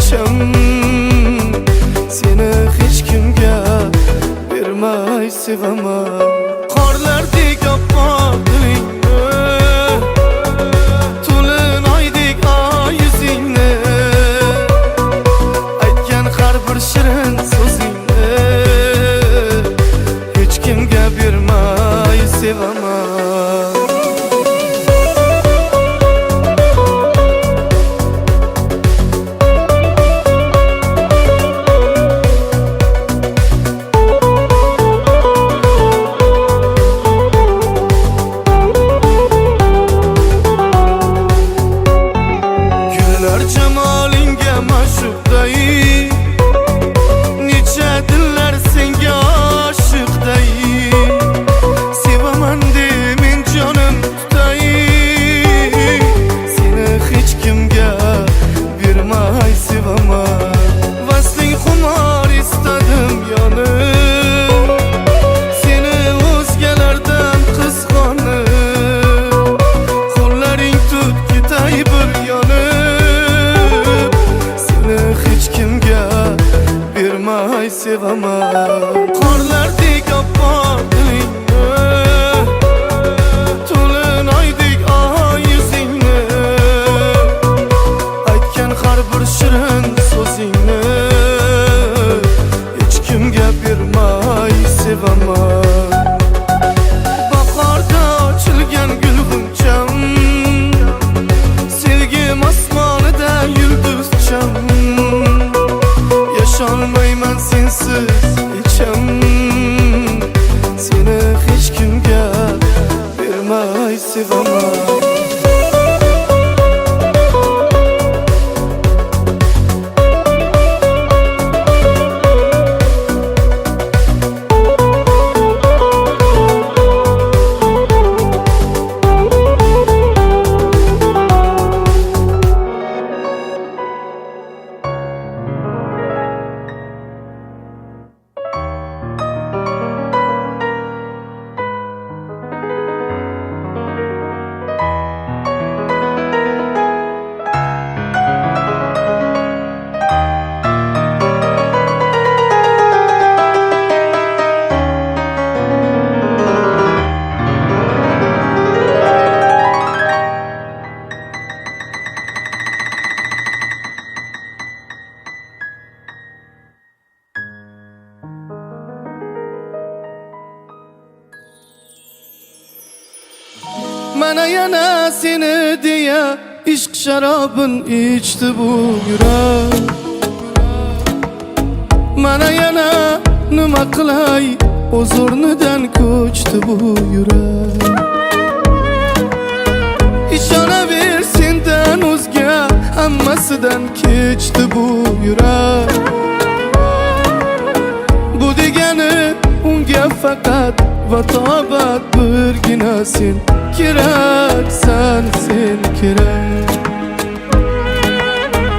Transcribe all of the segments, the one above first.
icham. Seni hech kimga bermay sevaman. Qorlardek oppoq dilingni, to'lin oydek yuzingni, aytgan har bir shirin so'zingni hech kimga bermay sevaman. Cemalingga ma'shuqday, necha dillar senga oshiqday. Sevaman de men jonim tutay, seni hech kimga bermay sevaman. Vasling xumor istadim yonib, seni o'zgalardan qizg'onib, qo'llaring tut ketay bir yonib, hech kimga bermay sevaman. Qorlardek oppoq dilingni, to'lin oydek yuzingni, aytgan har bir shirin so'zingni hech kimga bermay sevaman. Bahorda ochilgan gulg'uncham, sevgim osmonida yulduzcham. Yasholmayman sensiz icham, seni hech kimga bermay sevaman. Mana yana seni deya ishq sharobin ichdi bu yurak. Mana yana nima qilay, o'z o'rnidan ko'chdi bu yurak. Ishonaver sendan o'zga hammasidan kechdi bu yurak. Bu degani unga faqat va tobat birgina sen keraksan, sen kerak.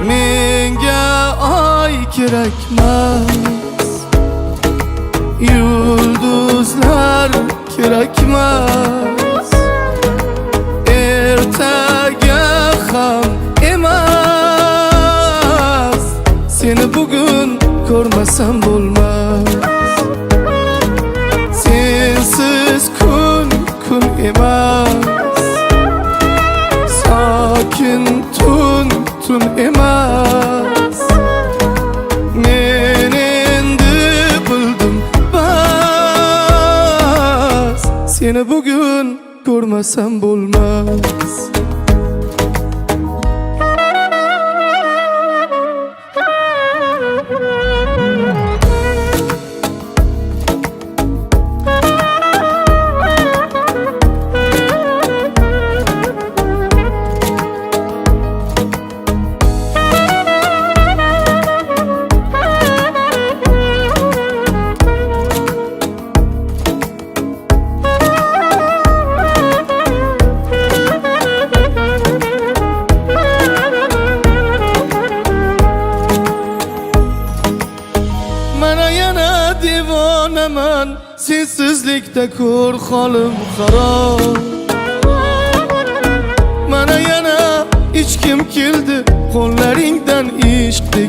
Menga oy kerakmas, yulduzlar kerakmas, ertaga ham emas. Seni bugun ko'rmasam bo'lmas, sensiz kun emas, sokin tun emas. Men endi bildim bas, seni bugun ko'rmasam bo'lmas. devonaman, sensizlikda ko'r holim xarob. Mana yana ichkim keldi qo'llaringdan ishqdek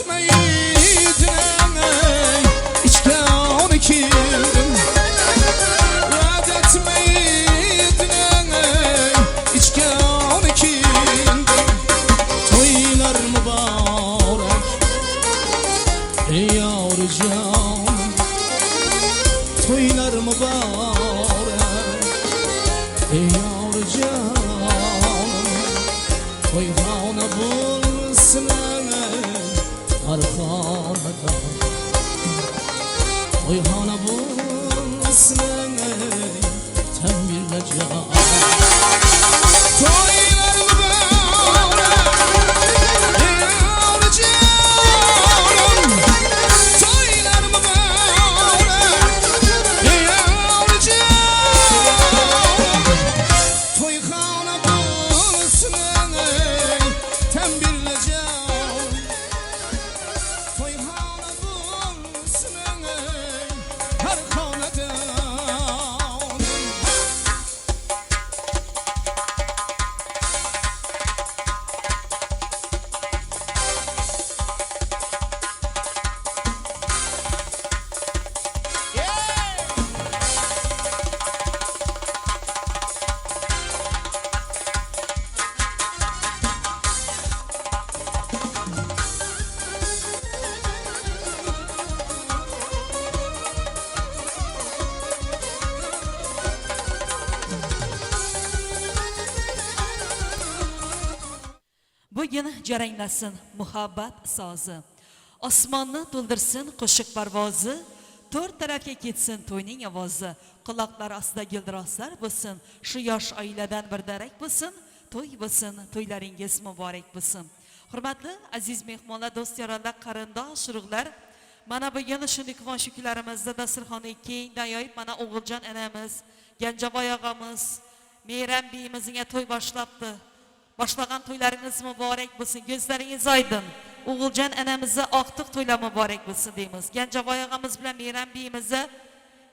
etmeydin içke 12 vaat etmeydin içke 12 toylar mübarek ey yavrucağım toylar mübarek ey yavrucağım toyxona bulsun arxonada toyxona bulsun ta'mirlajam toylar mübarek ey yavrucağım toylar mübarek ey yavrucağım toyxona bulsun ta'mirlajam toyxona bulsun arxonada Bugün jaranglasin muhabbat sozi. Osmonni to'ldirsin qo'shiq parvozi. To'rt tarafga ketsin to'yning ovozi. Quloqlar ostida gildiroslar bo'lsin. Shu yosh oiladan bir darak bo'lsin. To'y bo'lsin, to'ylaringiz muborak bo'lsin. Hurmatli aziz mehmonlar, do'st yaronlar, qarindosh urug'lar, mana bugun shunday quvonch kunlarimizda dasturxonni keng dayoyib mana O'g'iljon onamiz, Ganjavoy og'amiz, Meyram biyimizga to'y boshlabdi. Boshlagan to'ylaringiz muborak bo'lsin, ko'zlaringiz oydin. O'g'iljon onamizga oqtiq to'ylar muborak bo'lsin deymiz. Ganjavoy og'amiz bilan Meyram biyimizga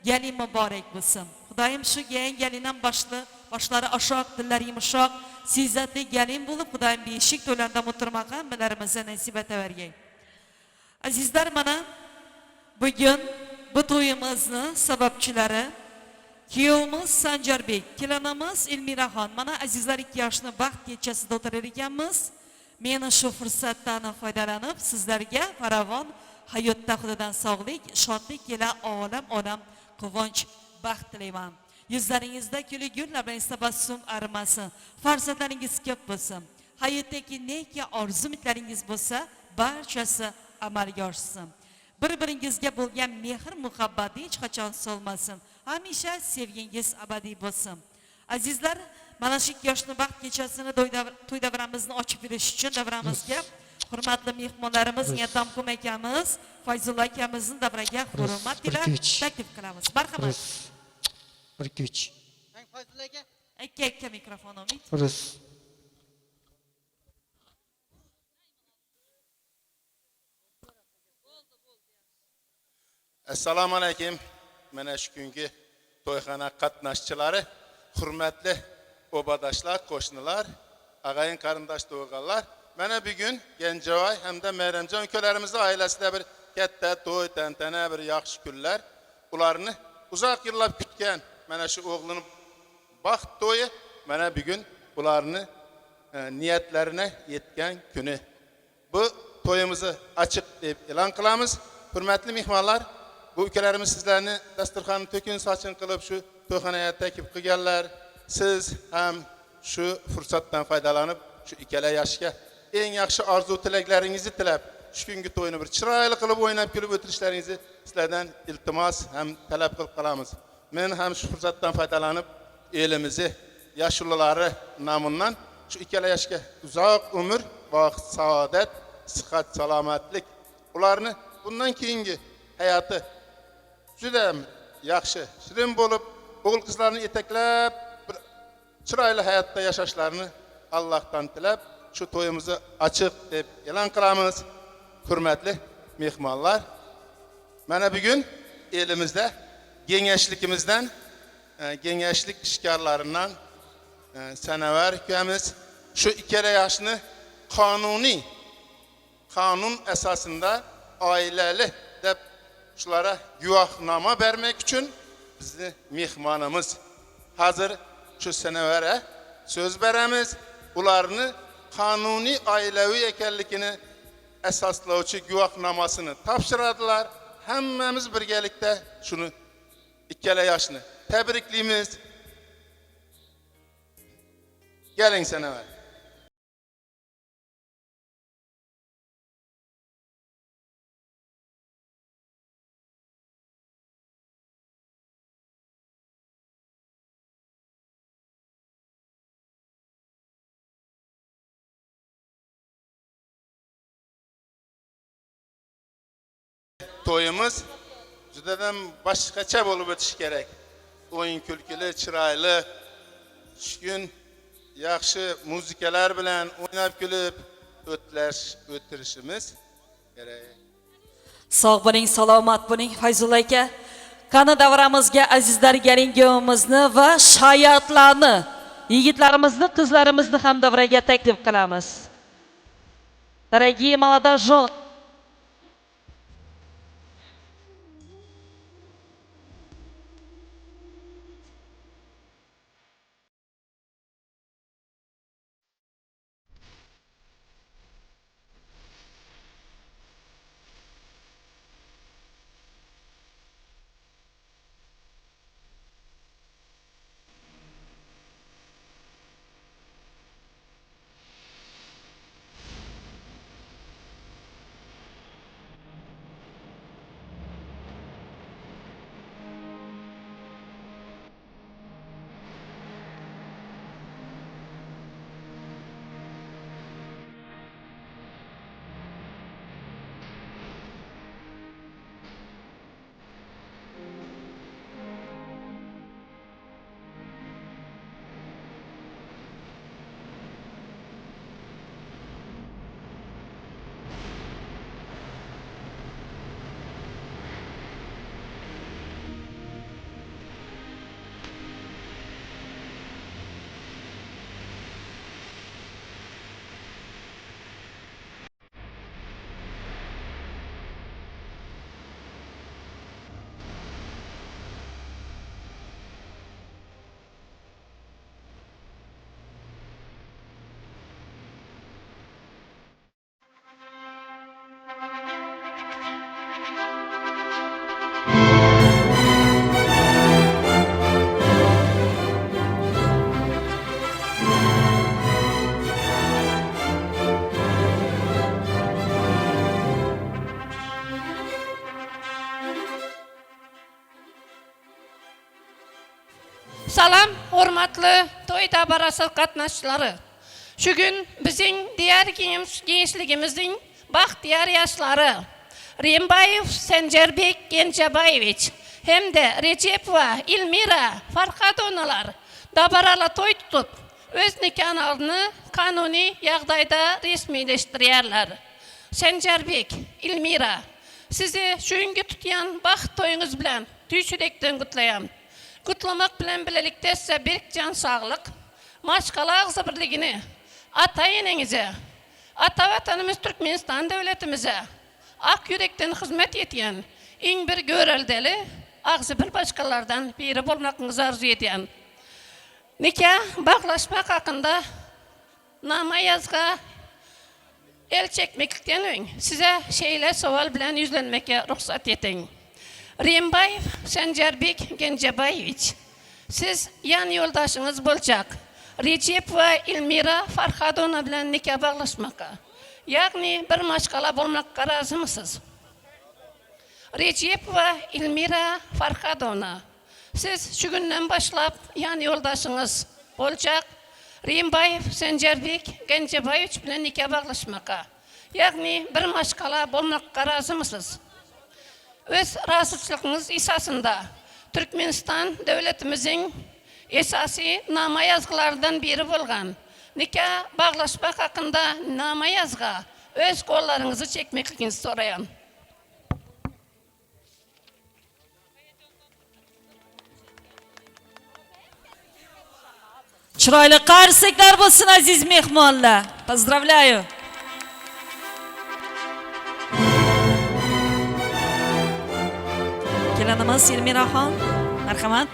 gelin muborak bo'lsin. Xudoyim shu gelindan boshlari oshoq, dillari yumshoq, sizzatli gelin bo'lib, Xudoyim beshik to'ylarda o'tirmoq hammalarimizni nasib etavergay. Azizlar, mana bugun bu to'yimizni sababchilari kuyovimiz Sanjarbek, kelinimiz Elmiraxon. Mana azizlar, 2 yoshni baxt kechasida o'tirar ekanmiz. Meni shu fursatdan foydalanib sizlarga farovon hayotda Xudodan sog'lik, shodlik kela olam quvonch, baxt tilayman. Yuzlaringizda kulgi gullar bilan tabassum arimasin. Farzandlaringiz ko'p bo'lsin. Hayotdagi neki orzu-umidlaringiz bo'lsa, barchasi amalga oshsin. Bir-biringizga bo'lgan mehr, muhabbatni hech qachon so'lmasin. Hamisha sevgingiz abadiy bo'lsin. Azizlar, mana shu yoshni baxt kechasini to'y davramizni ochib berish uchun davramizga hurmatli mehmonlarimiz Niyatdamqum akamiz, Fayzulla akamizni davraga hurmat bilan taklif qilamiz. Marhamat. 1-2-3. Fayzulla aka, aka mikrofon olmang. Assalomu alaykum. Mana shu kungi to'yxona qatnashchilari, hurmatli obadaşlar, qo'shnilar, ag'ayin qarindosh to'g'anlar. Mana bugun Ganjavoy hamda Meyramjon ukalarimizni oilasida bir katta to'y, tantana, bir yaxshi kunlar. Ularni uzoq yillar kutgan mana shu o'g'lining baxt to'yi mana bugun ularni niyatlarına yetgan kuni. Bu to'yimizni ochiq deb e'lon qilamiz. Hurmatli mehmonlar, bu ukalarimiz sizlarni dasturxonni to'kin sochin qilib shu to'yxonaga taklif qilganlar. Siz ham shu fursatdan foydalanib shu ikkala yoshga eng yaxshi orzu tilaklaringizni tilab, shu kungi to'yni bir chiroyli qilib o'ynab kulib o'tirishlaringizni sizlardan iltimos ham talab qilib qolamiz. Men ham shu fursatdan foydalanib elimizni yoshulilari nomidan shu ikkala yoshga uzoq umr, baxt, saodat, sihat, salomatlik, ularni bundan keyingi hayoti juda yaxshi, shirin bo'lib, o'g'il qizlarni etaklab chiroyli hayotda yashashlarini Allohdan tilab, shu to'yimizni ochiq deb e'lon qilamiz. Hurmatli mehmonlar, mana bugun elimizda kengashlikimizdan, kengashlik ishkorlaridan Sanavar ukamiz shu ikkala yoshni qonuniy kanun esasında aileli de şulara guvahnoma vermek için bizni mehmanımız hazır şu senevere söz veremiz. Ularını kanuni ailevi ekellikini esaslavçı guahnomasını tapşıradılar. Hemmemiz birgelikte şunu ikkele yaşını tebrikliyimiz. Gelin senever. Toyumuz judadan başkaça bolup ötüş gerek. Oyun külkülü, çıraylı, şükün, yaxşı muzikalar bilen oynap gülüp ötürüşümüz gerek. Sog' bo'ling, salomat bo'ling Fayzulla aka. Qani davramizga azizlar kelinguvimizni va shoyatlarni, yigitlarimizni, qizlarimizni ham davraga taklif qilamiz. Дорогие молодожены, Salam, hurmatlı toy tabarası katnaşçıları. Şu gün bizim diğer gençligimizin bahtiyar yaşları Rimbayev Sencerbek Gencebayeviç hem de Recepova İlmira Farhadonalar dabaralı toy tutup öz nikahlarını kanuni yağdayda resmileştiriyorlar. Sencerbek, İlmira, sizi şu günkü tutuyan baht toyunuz bilen tüysürekten kutlayam. Kutlamak bilen bilelikte size bir can sağlık, maşkala ağzı birliğini, ata yenenize, ata vatanımız Türkmenistan devletimize, ak yürekten hizmet etiyen, in bir göreldeli, ağzı bir başkalardan biri bulmakınızı arzu etiyen. Nikah, bağlaşmak hakkında nama yazga el çekmekten ön, size şeyle sual bilen yüzlenmeye ruhsat etin. Rimbayev Sencerbek Gencebayeviç, siz yan yoldaşınız bolacak. Recepova İlmira Farhadona bilen nikah bağlaşmaka. Yani bir maşkala bulmakka razı mısınız? Recepova İlmira Farhadona, siz şu günden başlap yan yoldaşınız bolacak. Rimbayev Sencerbek Gencebayeviç bilen nikah bağlaşmaka. Yani bir maşkala bulmakka razı mısınız? Öz razıçılığınız esasında Türkmenistan devletimizin esası nama yazgılardan biri bolgan. Nikah bağlaşmak hakkında nama yazga öz kollarınızı çekmekliğinizi sorayım. chiroyli qarsaklar bo'lsin aziz mehmonlar. Поздравляю. kelinimiz Elmiraxon. Marhamat.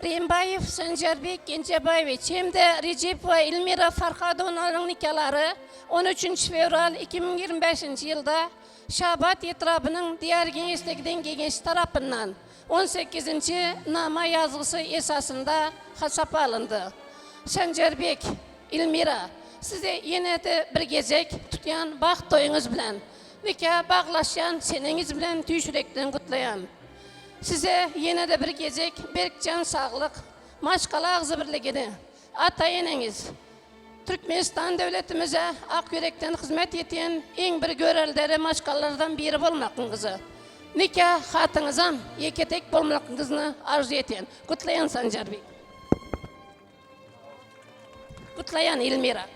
Rimbayev Sanjarbek Gencebayevich hem de Recep ve Elmira Farhadona'nın nikahları 13 fevral 2025 yılda Şabat etrafının diğer gençlikten genç tarafından 18. nama yazgısı esasında hasap alındı. Sanjarbek, Elmira, size yine de bir gezek tutan baxt toyunuz bilen, nikah bağlaşan seneniz bilen tüyüşürekten kutlayan. Size yine de bir gezek, berkcan sağlık, maşkala ağzı birligini, ata-eneniz, Türkmenistan devletimize ak yürekten hizmet eten en bir görelleri maşkallardan biri olmakınızı, nikah hatınızdan yeketek olmakınızını arzu eten. Kutlayan Sanjarbek. Kutlayan Elmira.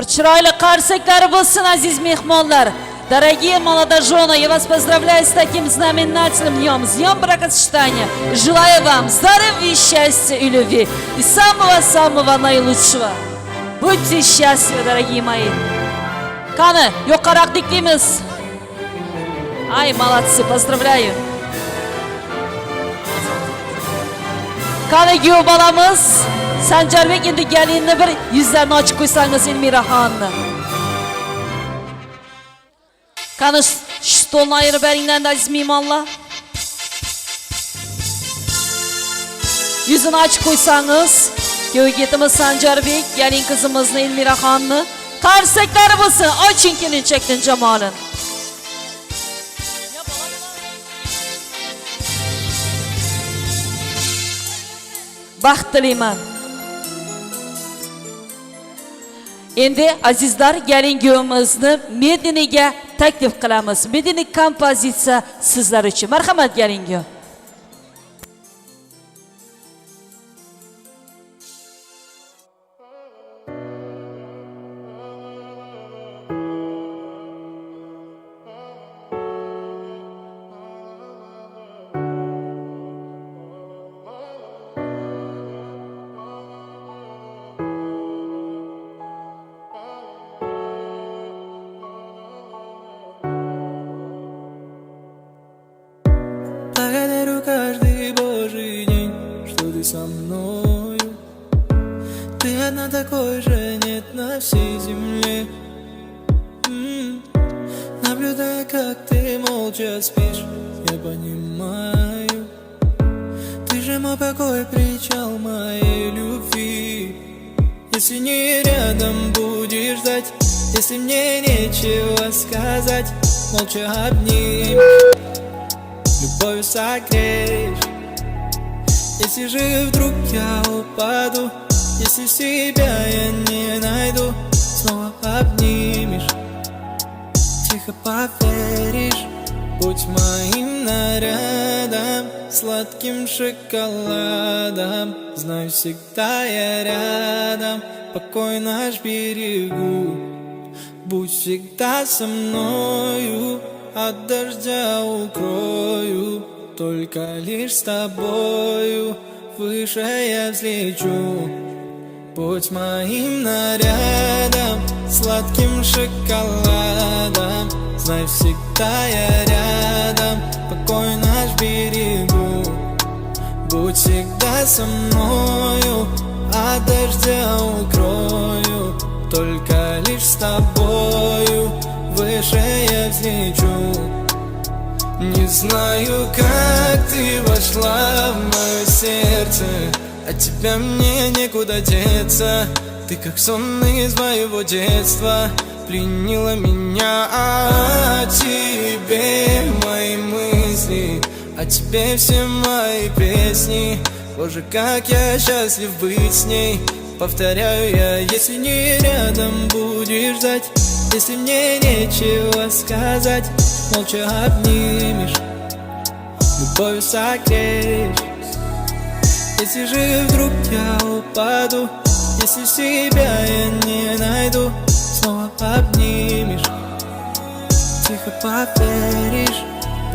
Chiroyli qarsaklar bo'lsin aziz mehmonlar. Дорогие молодожены, я вас поздравляю с таким знаменательным днем, с днем бракосочетания. Желаю вам здоровья, счастья и любви. И самого-самого наилучшего. Будьте счастливы, дорогие мои. Qani, yuqaroq diklaymiz. Ay, молодцы, поздравляю. Qani, kuyov bolamiz Sanjarbek, endi galinni bir yuzlarini ochib qo'ysangiz Elmiraxonni. Qani, stolni ayirib beringlar aziz mehmonlar. Yuzini ochib qo'ysangiz, kuyovgetimiz Sanjarbek, galin qizimizni Elmiraxonni. Qarsaklari bo'lsin, oching kelinchakning jamolini. Baxt tilayman. Endi azizlar, galin kuyovimizni Medinaga taklif qilamiz. Medina kompozitsiya sizlar uchun. Marhamat galin kuyov. Каждый божий день, что ты со мною. Ты одна такой же, нет на всей земле. как ты молча спишь, я понимаю. Ты же мой покой, причал моей любви. Если не рядом будешь ждать, если мне нечего сказать, молча обнимешь, любовью согреешь. Если же вдруг я упаду, если себя я не найду, снова обнимешь, тихо поверишь. Будь моим нарядом, сладким шоколадом. Знаю, всегда я рядом, покой наш берегу. Будь всегда со мною, от дождя укрою. Только лишь с тобою выше я взлечу. Будь моим нарядом, сладким шоколадом. Знай, всегда я рядом, покой наш берегу. Будь всегда со мною, от дождя укрою. Только лишь с тобою выше я взлечу. Не знаю, как ты вошла в мое сердце, от тебя мне некуда деться. Ты как сон из моего детства, пленила меня. О тебе мои мысли, о тебе все мои песни. Боже, как я счастлив быть с ней. Повторяю я, если не рядом будешь ждать, если мне нечего сказать, молча обнимешь, любовью согреешь. Если же вдруг я упаду, если себя я не найду, снова обнимешь, тихо поверишь.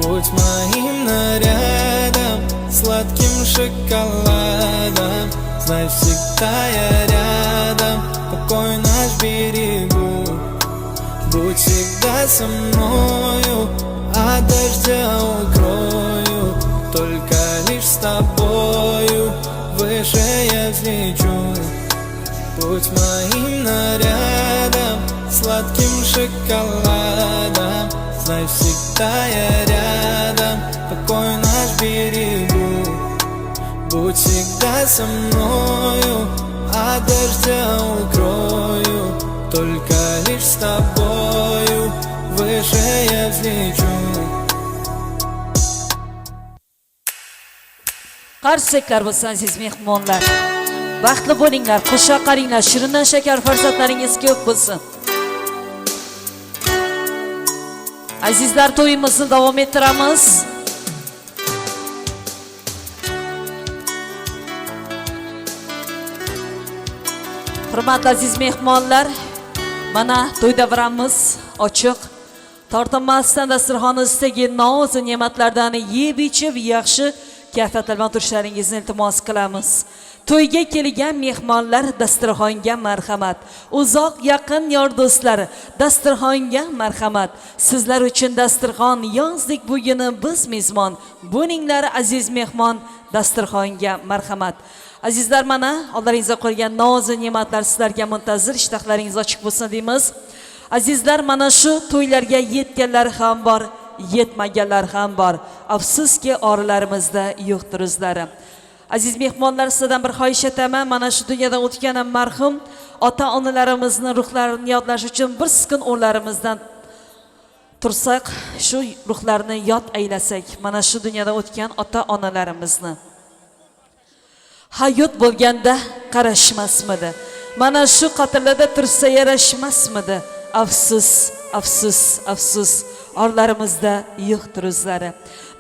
Будь моим нарядом, сладким шоколадом. Знай, всегда я рядом, покой наш берегу. Будь всегда со мною, от дождя укрою. Только лишь с тобою выше я взлечу. Будь моим нарядом, сладким шоколадом. Знай, всегда я рядом, покой наш берегу. Будь всегда со мною, от дождя укрою. Только лишь с тобою выше я взлечу. Qarsaklar bo'lsin aziz mehmonlar. Baxtli bo'linglar, qo'sha qaringlar, shirindan shakar farzandlaringiz ko'p bo'lsin. Azizlar, to'yimizni davom ettiramiz. Hurmatli aziz mehmonlar, mana to'y davramiz ochiq. Tortinmasdan dasturxon ustidagi noz-u ne'matlardan yeb ichib yaxshi kayfiyatlarga o'tirishlaringizni iltimos qilamiz. To'yga kelgan mehmonlar, dasturxonga marhamat. Uzoq yaqin yor do'stlar, dasturxonga marhamat. Sizlar uchun dasturxon yozdik buguni biz mezbon. Bo'linglar aziz mehmon, dasturxonga marhamat. Azizlar, mana oldlaringizga qo'yilgan noz-u ne'matlar sizlarga muntazir, ishtahlaringiz ochiq bo'lsin deymiz. Azizlar, mana shu to'ylarga yetganlar ham bor, yetmaganlar ham bor. Afsuski oralarimizda yo'qdir o'zlari. Aziz mehmonlar, sizdan bir xohish etaman. Mana shu dunyodan o'tgan marhum ota-onalarimizni ruhlarini yodlash uchun bir sekund o'rlarimizdan tursak, shu ruhlarni yod aylasak, mana shu dunyodan o'tgan ota-onalarimizni. Hayot bo'lganda qarashmasmidi? Mana shu qatrlarda tursa yarashmasmidi? Afsus, afsus, afsus. Orlarimizda yo'qdir o'zlari.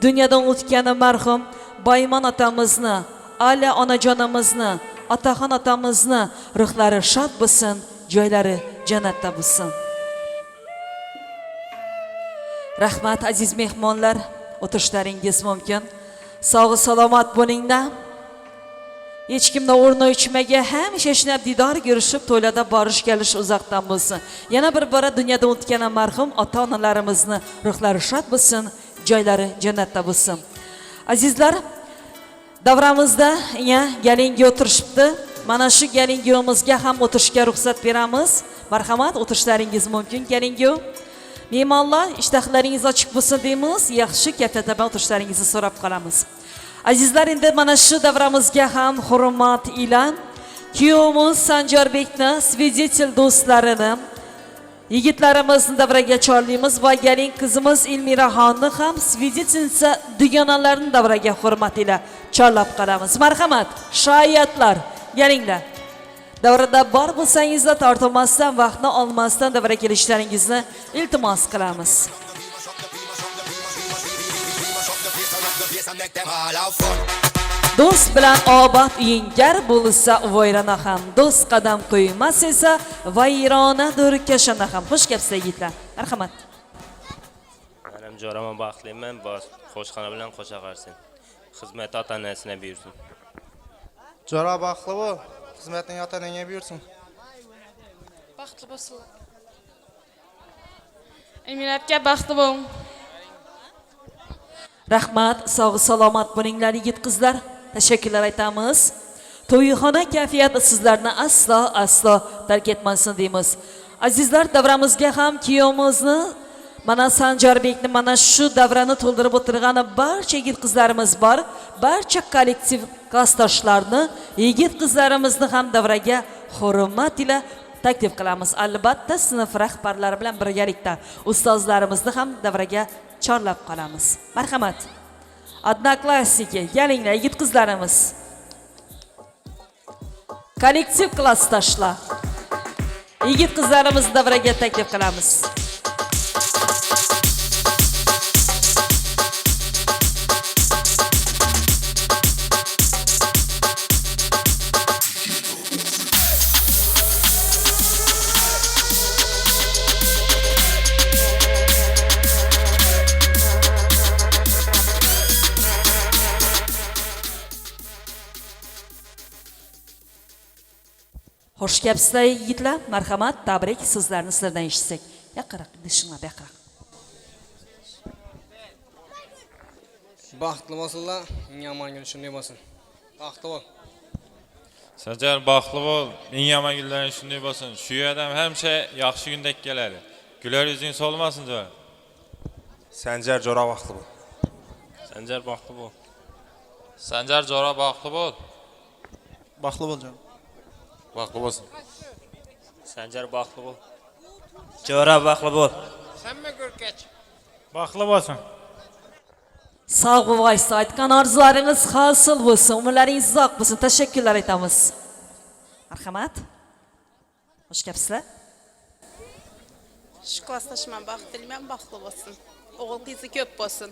Dunyodan o'tgan marhum Baymon otamizni, Ala onajonimizni, Otaxon otamizni ruhlari shod bo'lsin, joylari jannatda bo'lsin. Rahmat aziz mehmonlar, o'tirishlaringiz mumkin. Sog' salomat bo'linglar. Hech kimda o'rni o'chmaga, hamisha shinab didor ko'rishib, to'ylarda borish kelish uzoqdan bo'lsin. Yana bir bora dunyoda o'tgan marhum ota-onalarimizni ruhlari shod bo'lsin, joylari jannatda bo'lsin. Azizlar, davramizda galingi o'tirishibdi. Mana shu galingiyimizga ham o'tirishga ruxsat beramiz. Marhamat, o'tirishlaringiz mumkin galingiy. Mehmonlar, ishtahlaringiz ochiq bo'lsin deymiz. Yaxshi kayfiyatda o'tirishlaringizni so'rab qolamiz. Azizlar, endi mana shu davramizga ham hurmat bilan kuyovimiz Sanjarbekni, svидетель do'stlarini, yigitlarimizni davraga chorlaymiz va gelin qizimiz Ilmiraxonni ham svидетельница dugonalarini davraga hurmat ila chorlab qolamiz. Marhamat, shoyatlar, kelinglar. Davrada bor bo'lsangizlar, tortmasdan, vaqtni olmasdan davra kelishlaringizni iltimos qilamiz. Do'st bilan obod uyingar bo'lsa voyrona ham, do'st qadam qo'ymas esa vayrona do'rkashana ham. Xush kelibsiz yigitlar. Marhamat. Menim jo'raman baxtliman, bos qo'shxona bilan qo'sha qarsin. Xizmat ota-onasine buyursin. Jo'ra baxtli bo'l, xizmatning ota-onaga buyursin. Baxtli bo'lsin. Emiratga baxtli bo'l. Rahmat, sog' salomat bo'linglar yigit qizlar. Teşekkürler aytamiz. To'yxona kayfiyati sizlarni aslo tark etmasin deymiz. Azizlar, davramizga ham kuyovimizni, mana Sanjarbekni, mana shu davrani to'ldirib o'tirgan barcha yigit qizlarimiz bor. Barcha kollektiv klassdoshlarni, yigit qizlarimizni ham davraga hurmat ila taklif qilamiz. Albatta, sinf rahbarlari bilan birgalikda ustozlarimizni ham davraga chorlab qolamiz. Marhamat. Одноклассники, kelinglar yigit qizlarimiz. Kollektiv klassdoshlar. Yigit qizlarimizni davraga taklif qilamiz. Hoş kelibsizlar yigitlar. Marhamat, tabrik, sizlarni sizlardan eshitsak. Yaqinroq, dishinglar yaqinroq. Baxtli bo'lsinlar, yomon kun shunday bo'lsin. Baxtli bo'l. Sanjar baxtli bo'l, eng yomon kunlaring shunday bo'lsin. Shu odam hamcha yaxshi kundek keladi. Güler yuzing solmasin deb. Sanjar jo'ra baxtli bo'l. Sanjar baxtli bo'l. Sanjar jo'ra baxtli bo'l. Baxtli bo'l jon. Baxtli bo'lsin. Sanjar baxtli bo'l. Jo'ra baxtli bo'l. Hamma ko'rkach. Baxtli bo'lsin. Sog' bo'linglar, aytgan orzularingiz hosil bo'lsin, umrlaringiz uzoq bo'lsin. Tashakkurlar aytamiz. Marhamat. Xush kelibsizlar. Shu klassdoshman baxtliman, baxtli bo'lsin. O'g'il qizi ko'p bo'lsin.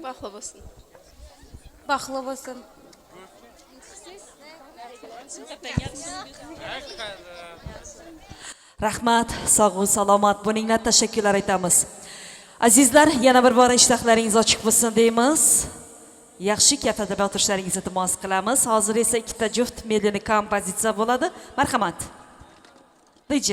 Baxtli bo'lsin. Baxtli bo'lsin. Rahmat, sog' salomat bo'linglar, tashakkurlar aytamiz. Azizlar, yana bir bor ishtahlaringiz ochiq bo'lsin deymiz. Yaxshi kayfiyatda o'tirishlaringizni iltimos qilamiz. Hozir esa ikkita juft melodiy kompozitsiya bo'ladi. Marhamat. DJ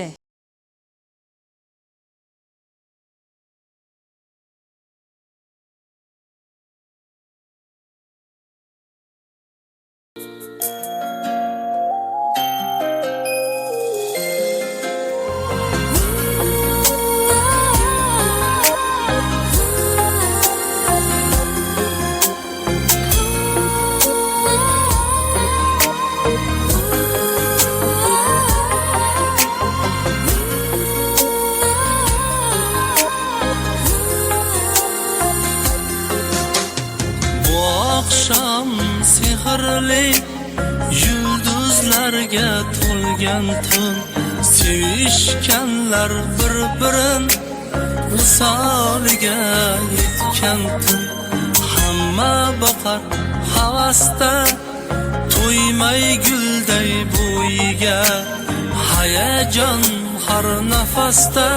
sehrli yulduzlarga to'lgan tun, sevishganlar bir-birin visoliga yetgan tun. Hamma boqar havasda, to'ymay gulday bo'yiga, hayajon har nafasda,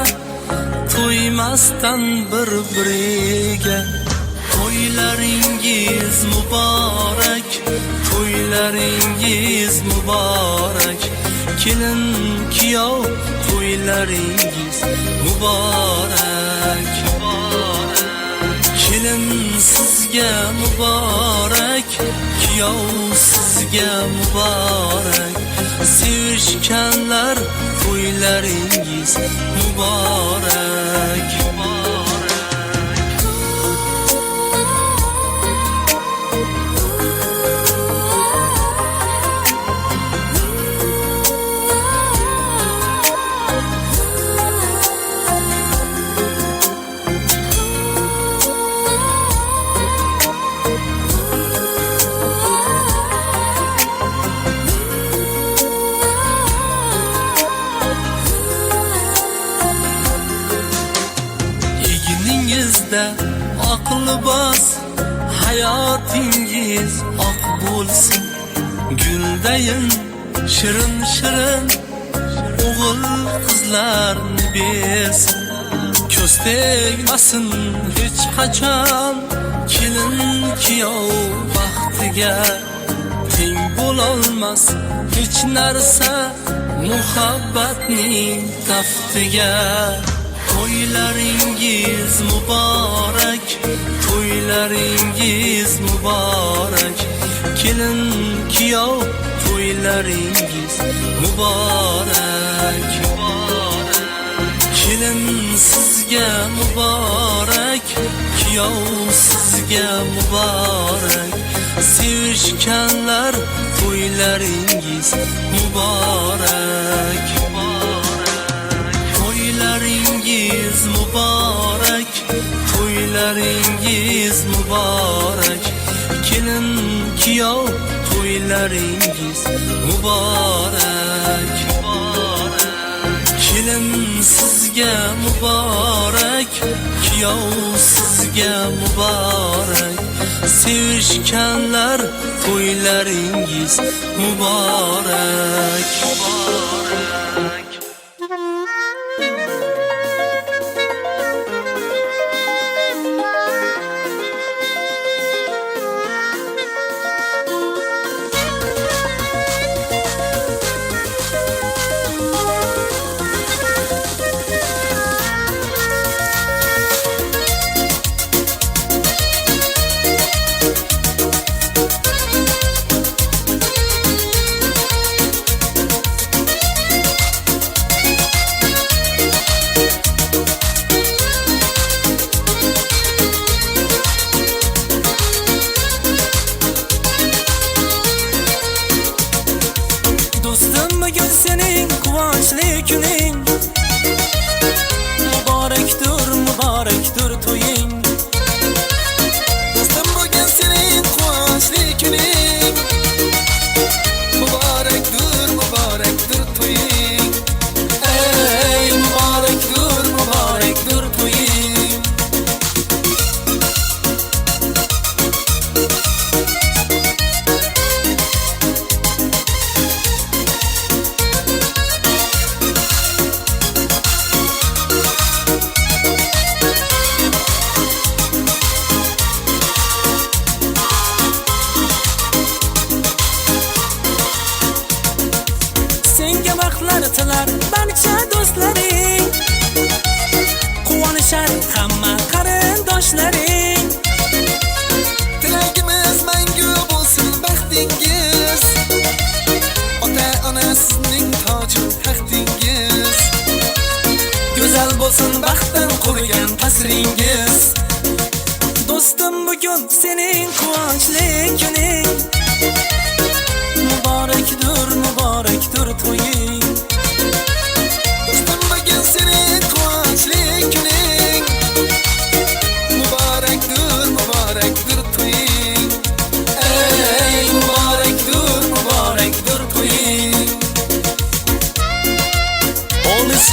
to'ymasdan bir-biriga. To'ylaringiz muborak, to'ylaringiz muborak, kelin kuyov to'ylaringiz muborak. Kelin sizga muborak, kuyov sizga muborak, sevishganlar to'ylaringiz muborak. yuzingizda oq libos, hayotingiz oq bo'lsin. Guldayin shirin shirin o'g'il qizlarni bersin. Ko'z tegmasin hech qachon kelin kuyov baxtiga. Teng bo'lolmas hech narsa muhabbatning taftiga. To'ylaringiz muborak, to'ylaringiz muborak. Kelin kuyov to'ylaringiz muborak. Kelin sizga muborak, kuyov sizga muborak. Sevishganlar to'ylaringiz muborak. To'ylaringiz muborak, to'ylaringiz muborak. Kelin kuyov to'ylaringiz muborak. Kelin sizga muborak, kuyov sizga muborak. Sevishganlar to'ylaringiz muborak.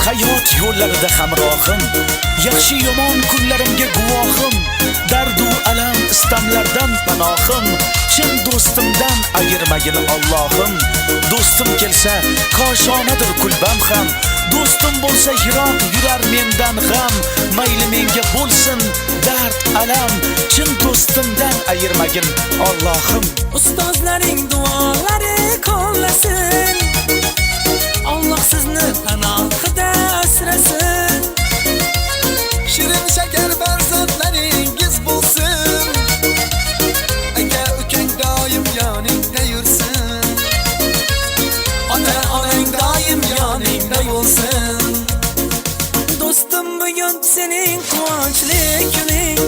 hayot yo'llarida hamrohim, yaxshi yomon kunlarimga guvohim, dardu alam istamlardan panohim, chin do'stimdan ayirmagin Allohim. Do'stim kelsa koshonadir kulbam ham, do'stim bo'lsa yiroq yurar mendan g'am. Mayli menga bo'lsin dard alam, chin do'stimdan ayirmagin Allohim. Ustozlaring duolari qo'llasin, Allah sizni panohida asrasin. Shirin shakar farzandlaringiz bo'lsin, aka ukang doim yoningda yursin, ota onang doim yoningda bo'lsin. Do'stim bugun sening quvonchli kuning,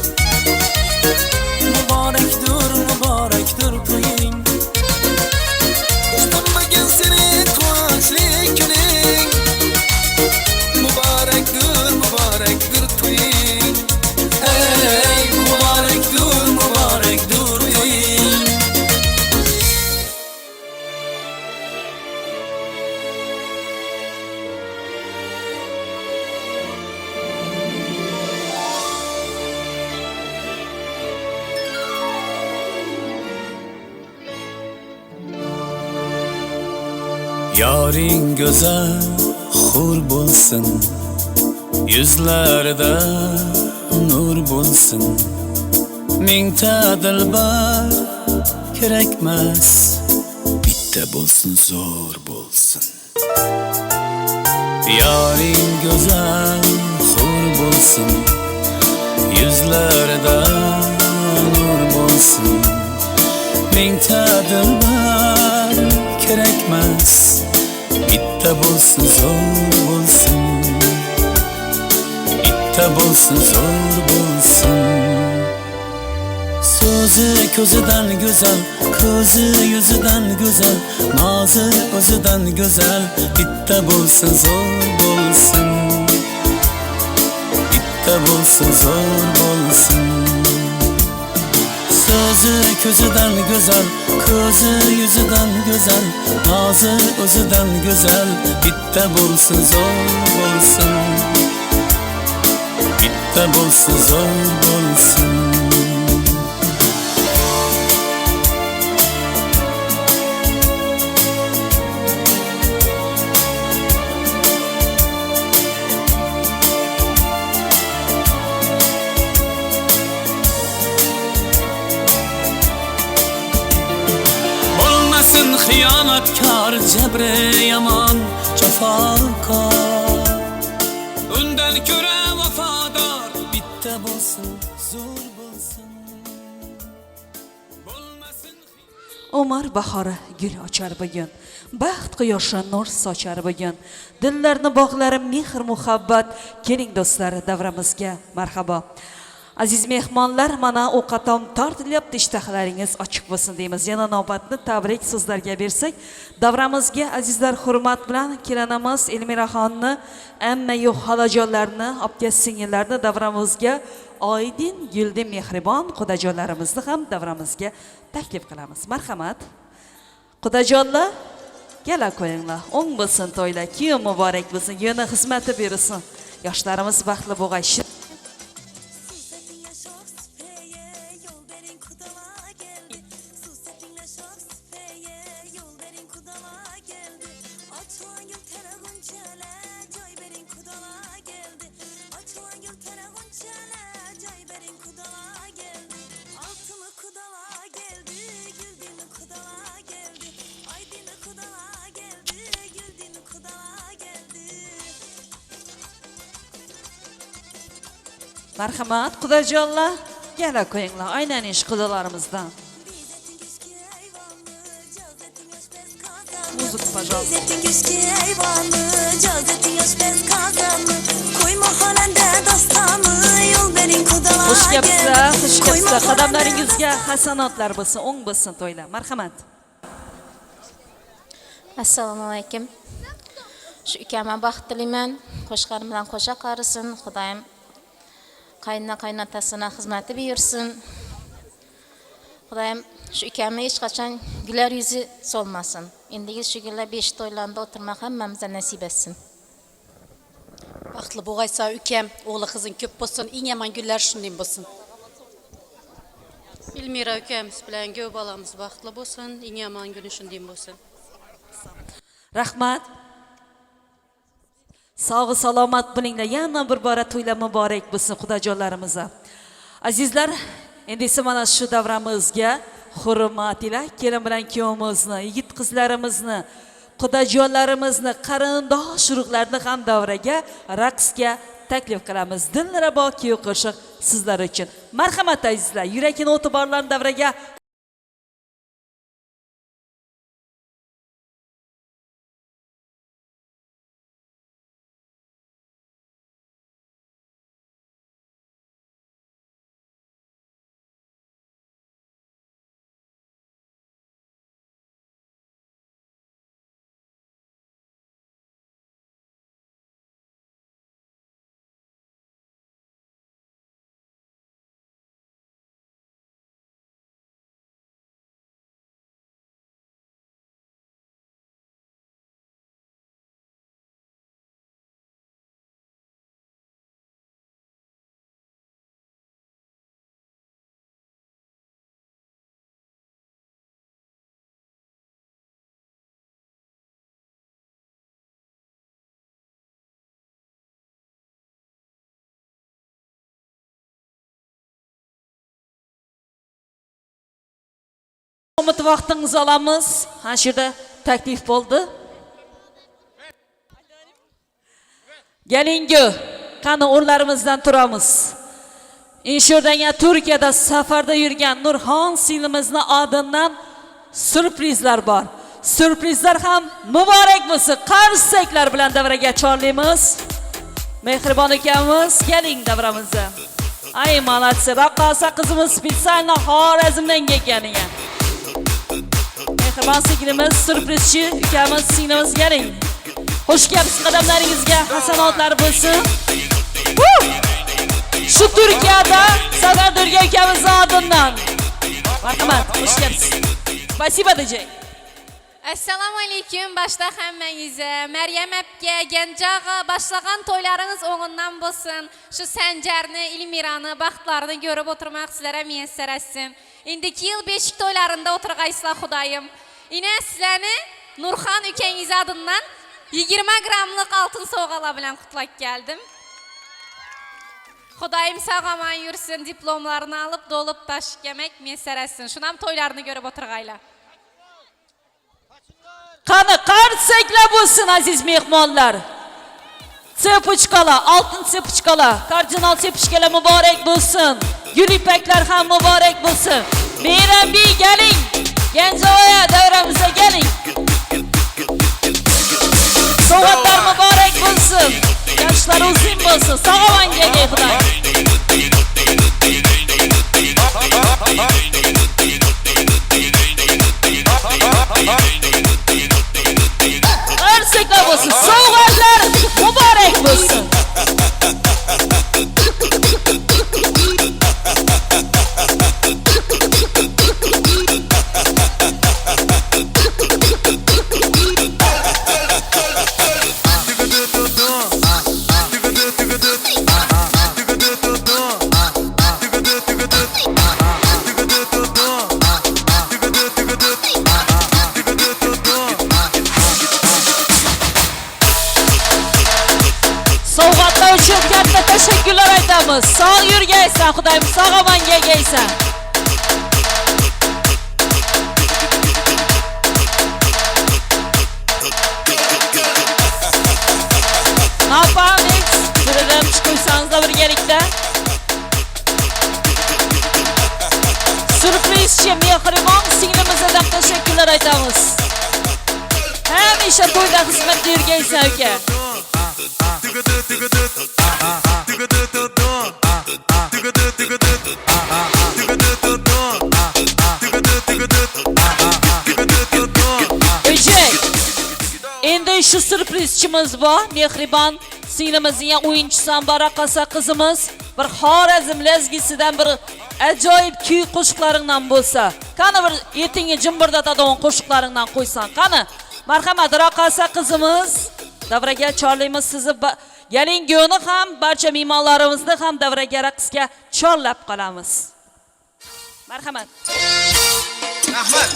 muborakdur muborakdur to'ying. Do'stim bugun sening quvonchli kuning, muborakdur muborakdur to'ying. Ey muborakdur muborakdur to'ying. Yoring go'zal hur bo'lsin, yuzlarida nur bo'lsin. Mingta dilbar kerakmas, bitta bo'lsin, zo'r bo'lsin. Yoring go'zal hur bo'lsin, yuzlarida nur bo'lsin. Mingta dilbar kerakmas, bitta bo'lsin, zo'r bo'lsin. Bitta bo'lsin, zo'r bo'lsin. So'zi ko'zidan go'zal, ko'zi yuzidan go'zal, nozi o'zidan go'zal. Bitta bo'lsin, zo'r bo'lsin. Bitta bo'lsin, zo'r bo'lsin. So'zi ko'zidan go'zal, ko'zi yuzidan go'zal, nozi o'zidan go'zal. Bitta bo'lsin, zo'r bo'lsin. Bitta bo'lsin, zo'r bo'lsin. Bo'lmasin xiyonatkor, jabri yomon, jafokor. Undan ko'ra vafodor, bitta bo'lsin, zo'r bo'lsin. Bo'lmasin Umar bahori gul ochar bugun, baxt quyoshi nur sochar bugun. Dillarni bog'lari mehr muhabbat, keling do'stlar davramizga marhabo. Aziz mehmonlar, mana ovqatom tortilyapti, ishtahlaringiz ochiq bo'lsin deymiz. Yana navbatni tabrik so'zlarga bersak, davramizga azizlar hurmat bilan kelinimiz Elmiraxonni, amma-yu xolajonlarni, opka singillarni davramizga, Oydin, Guldi, mehribon qudajonlarimizni ham davramizga taklif qilamiz. Marhamat. Qudajonlar, kela qo'yinglar. O'ng bo'lsin to'ylar, kiyim muborak bo'lsin, yana xizmati bersin. Yoshlarimiz baxtli bo'lg'ayshi. Marhamat, qudajonlar, kela qo'yinglar, aylanish qudalarimizdan. Muzik, пожалуйста. Xush kelibsizlar, xush kelibsizlar. Qadamlaringizga hasanotlar bo'lsin, o'ng bo'lsin to'ylar. Marhamat. Assalomu alaykum. Shu ukama baxt tilayman, qo'shqarim bilan qo'sha qarisin. Xudoyim qaynotasına xizmati buyursin. Xudoyim shu ukamni hech qachon güler yüzü solmasin. Endigi shu kunlar 5 to'ylarda o'tirmoq hammamizga nasib etsin. Baxtlı boğaysa ükəm, oğlu kızın köp bolsun, eng yaman günlər şunday bolsun. Elmira ukamiz bilan göv balamız baxtlı bolsun, eng yaman günü şunday bolsun. Rahmat. Sog'i salomat bo'linglar. Yana bir bora to'ylar muborak bo'lsin xudojonlarimizga. Azizlar, endi esa mana shu davramizga hurmat ila kelin bilan kuyovimizni, yigit qizlarimizni, qudajonlarimizni, qarindosh urug'larni ham davraga, raqsga taklif qilamiz. Dilrabo kuy qo'shiq sizlar uchun. Marhamat azizlar, yurakni o'ti borlarni davraga Umut vaqtingizni olamiz. Ha shu yerda taklif bo'ldi. Galingu, qani o'rlarimizdan turamiz. Insho'rdanga Turkiyada safarda yurgan Nurxon singlimizni oldindan surprizlar bor. Surprizlar ham muborak bo'lsin. Qarsaklar bilan davraga chorlaymiz. Mehribon akamiz, keling davramizga. Ay malatsi, raqqosa qizimiz spesialni Xorazmdan kelgan ekan. Mehribon singlimiz, surprizchi ukamiz, singlimiz keling. Xush kelibsiz, qadamlaringizga hasanotlar bo'lsin. Shu Turkiyada safarda yurgan ukamiz oldindan. Marhamat, xush kelibsiz. Spasibo DJ. Assalomu alaykum, başda hammangizga. Maryam apga, Gencağa başlagan to'ylaringiz o'ng'indan bo'lsin. Shu Sanjarni, Ilmirani, baxtlarini ko'rib o'tirmoq sizlarga muyassar etsin. Indiki yil beshik to'ylarında o'tirgaysizlar Xudoyim. Ine sizlarni Nurxon ukangiz adından 20 gramlik altın sovg'alar bilan qutlab keldim. Xudoyim sog'aman yursin, diplomlarini alıp dolup taşık yemek muyassar etsin. Shunam to'ylarini ko'rib o'tirgaylar. Qani qarsaklar bo'lsin aziz mehmonlar. Sepuchkalar, altın sepuchkalar, kardinal sepuchkalar muborak bo'lsin. Gul ipaklar ham muborak bo'lsin. Mehrambiy keling. Genzoya davramizga keling. Sovg'atlar muborak bo'lsin. Yoshlar uzun bo'lsin. Sog'aman kelgay Xudoy. Qarsaklar bo'lsin. Sovg'atlar muborak bo'lsin. Sovg'atlar uchun katta tashakkurlar aytamiz. Sog' yurgaysan, Xudoyim sog'-omon kelgaysan. Napamix, biridan chiqsangiz birgalikda. Surprizchi mehribon singlimizdan tashakkurlar aytamiz. Hamisha to'yda xizmatda yurgaysan uka. Endi shu surprizchimiz bor, mehribon singlimizning o'yinchisi Baraqasa qizimiz bir Xorazm lezgisidan bir ajoyib kuy qo'shiqlaringdan bo'lsa, qani bir etingni jimbirdatadigan qo'shiqlaringdan qo'ysan, qani marhamat Raqasa qizimiz davraga chorlaymiz sizni. Galinguni ham barcha mehmonlarimizni ham davraga raqsga chorlab qolamiz. Marhamat. Rahmat.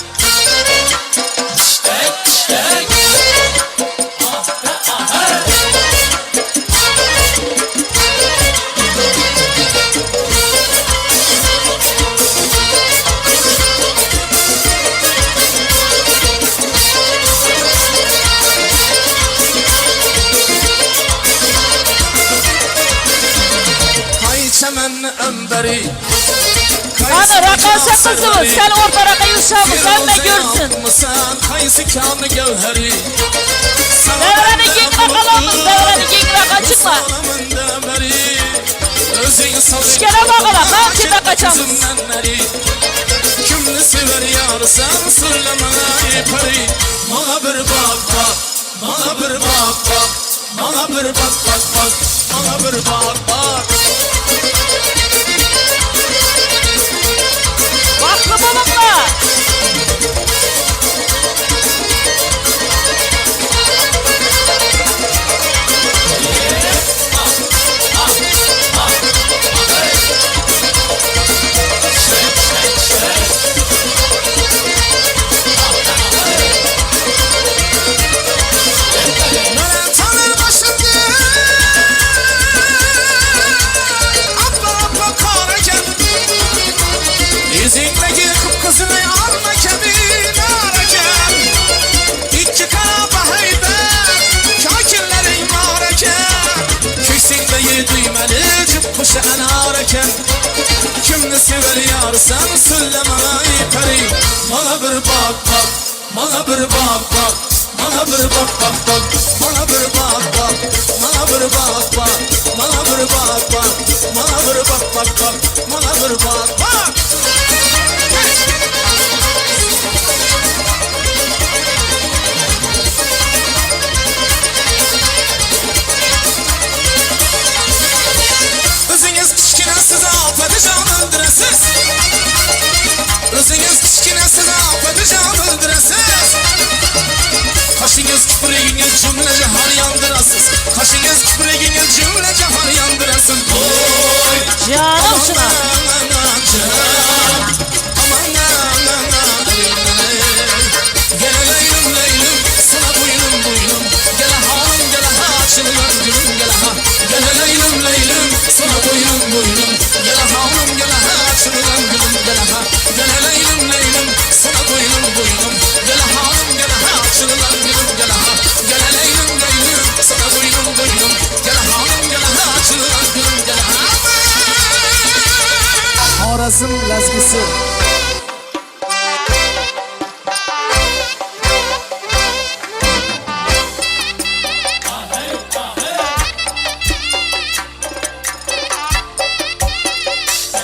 Ana Raqasa qizimiz, sen o'rtaraqa yurishamiz, hamma ko'rsin. Davrani kengroq qilamiz, davrani kengroq chiqma. Ishkana bog'ala, qancha qachamiz. Kimni sever yarsan, sırlamay pari. Bana bir bak bak, bana bir bak bak, bana bir bak bak bak, bana bir bak bak. Vaqtli bo'linglar. Varsan söyleme peri. Bana bir bak bak, bana bir bak bak, bana bir bak bak bak, bana bir bak bak, bana bir bak bak, bana bir bak bak, bana bir bak bak bak, bana bir bak bak. Özünüz kiçkinəsiz afəti-can öldürəsiz. Özünüz kiçkinəsiz afəti-can öldürəsiz. Kaşınız küpüreyiniz cümlece har yandırasız. Kaşınız küpüreyiniz cümlece har yandırasın. Oy! Canım şuna. Gel leylim leylim, sana boynum boynum. Gel hanım gel ha, açılır gülüm gel ha. Gel leylim leylim, sana boynum boynum. Gel hanım gel ha, açılır gülüm gel ha. Gel leylim leylim, sana boynum boynum. Gel hanım gel ha, açılır gülüm gel ha. Gel leylim leylim, sana boynum boynum. Gel hanım gel ha, açılır gülüm gel ha. Xorazm lazgisi.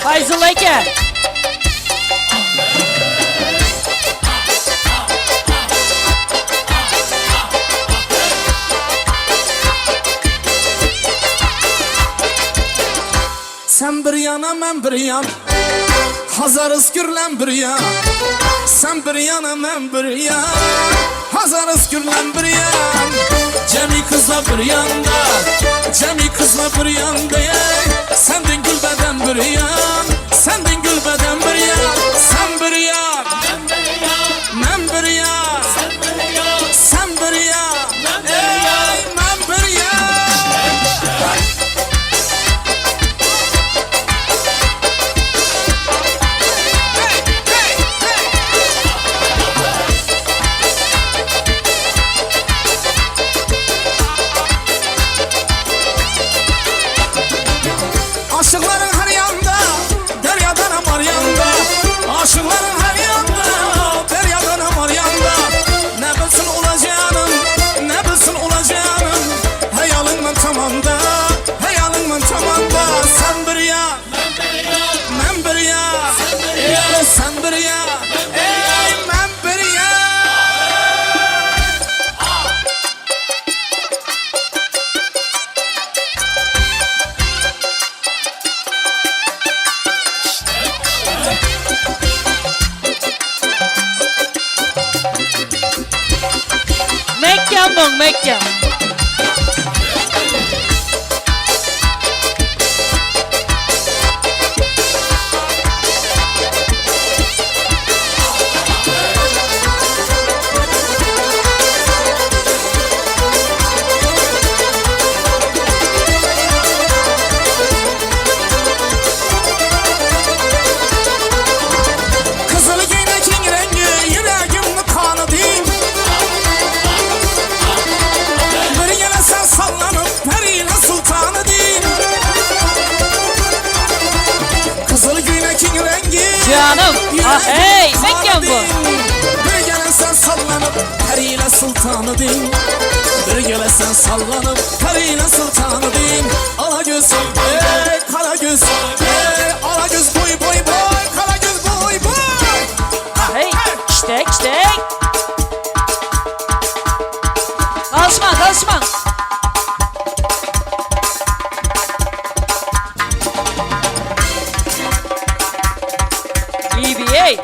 Fayzulla aka. Sen bir yana ben bir yan, Hazarız gürlen bir yan. Sen bir yana ben bir yan, Hazarız gürlen bir yan. Cemi kızla bir yanda, Cemi kızla bir yanda. Sendin gül beden bir yan, sendin gül beden bir yan. Sen bir yan, ben bir yan, sen bir yan, ben bir yan. Aşıkların her yanda, deryadan amar yanda. Aşıkların her yanda, deryadan amar yanda. Ne bilsin olacağının, ne bilsin olacağının. Hayalınla tamamda, hayalınla tamamda. Sen bir ya, ben bir ya, sen bir ya, ben bir ya. Mekkam bong, Mekkam. Kızıl giynekin rengi, yüreğimde kanı değil. Bir yere sen sallanıp, periyle sultanı değil. Kızıl giynekin rengi, Canım, ah hey, kanı Mekkam bu. değil. Bir yere sen sallanıp, periyle sultanı değil. Bir yere sen sallanıp, periyle sultanı değil. Ala göz, ey kara göz, ey ala göz boy boy boy, kara göz boy boy. Ah hey, işte. Kalışma, kalışma. İyi bir hey.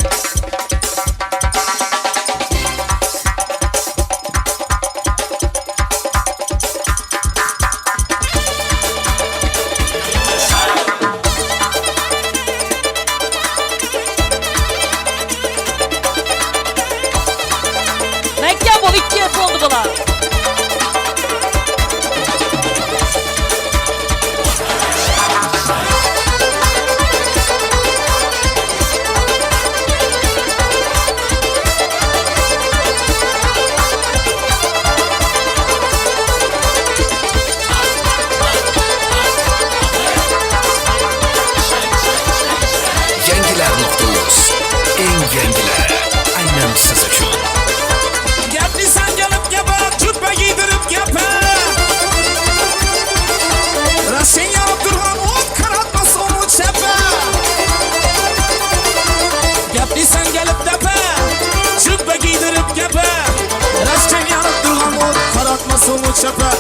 çapa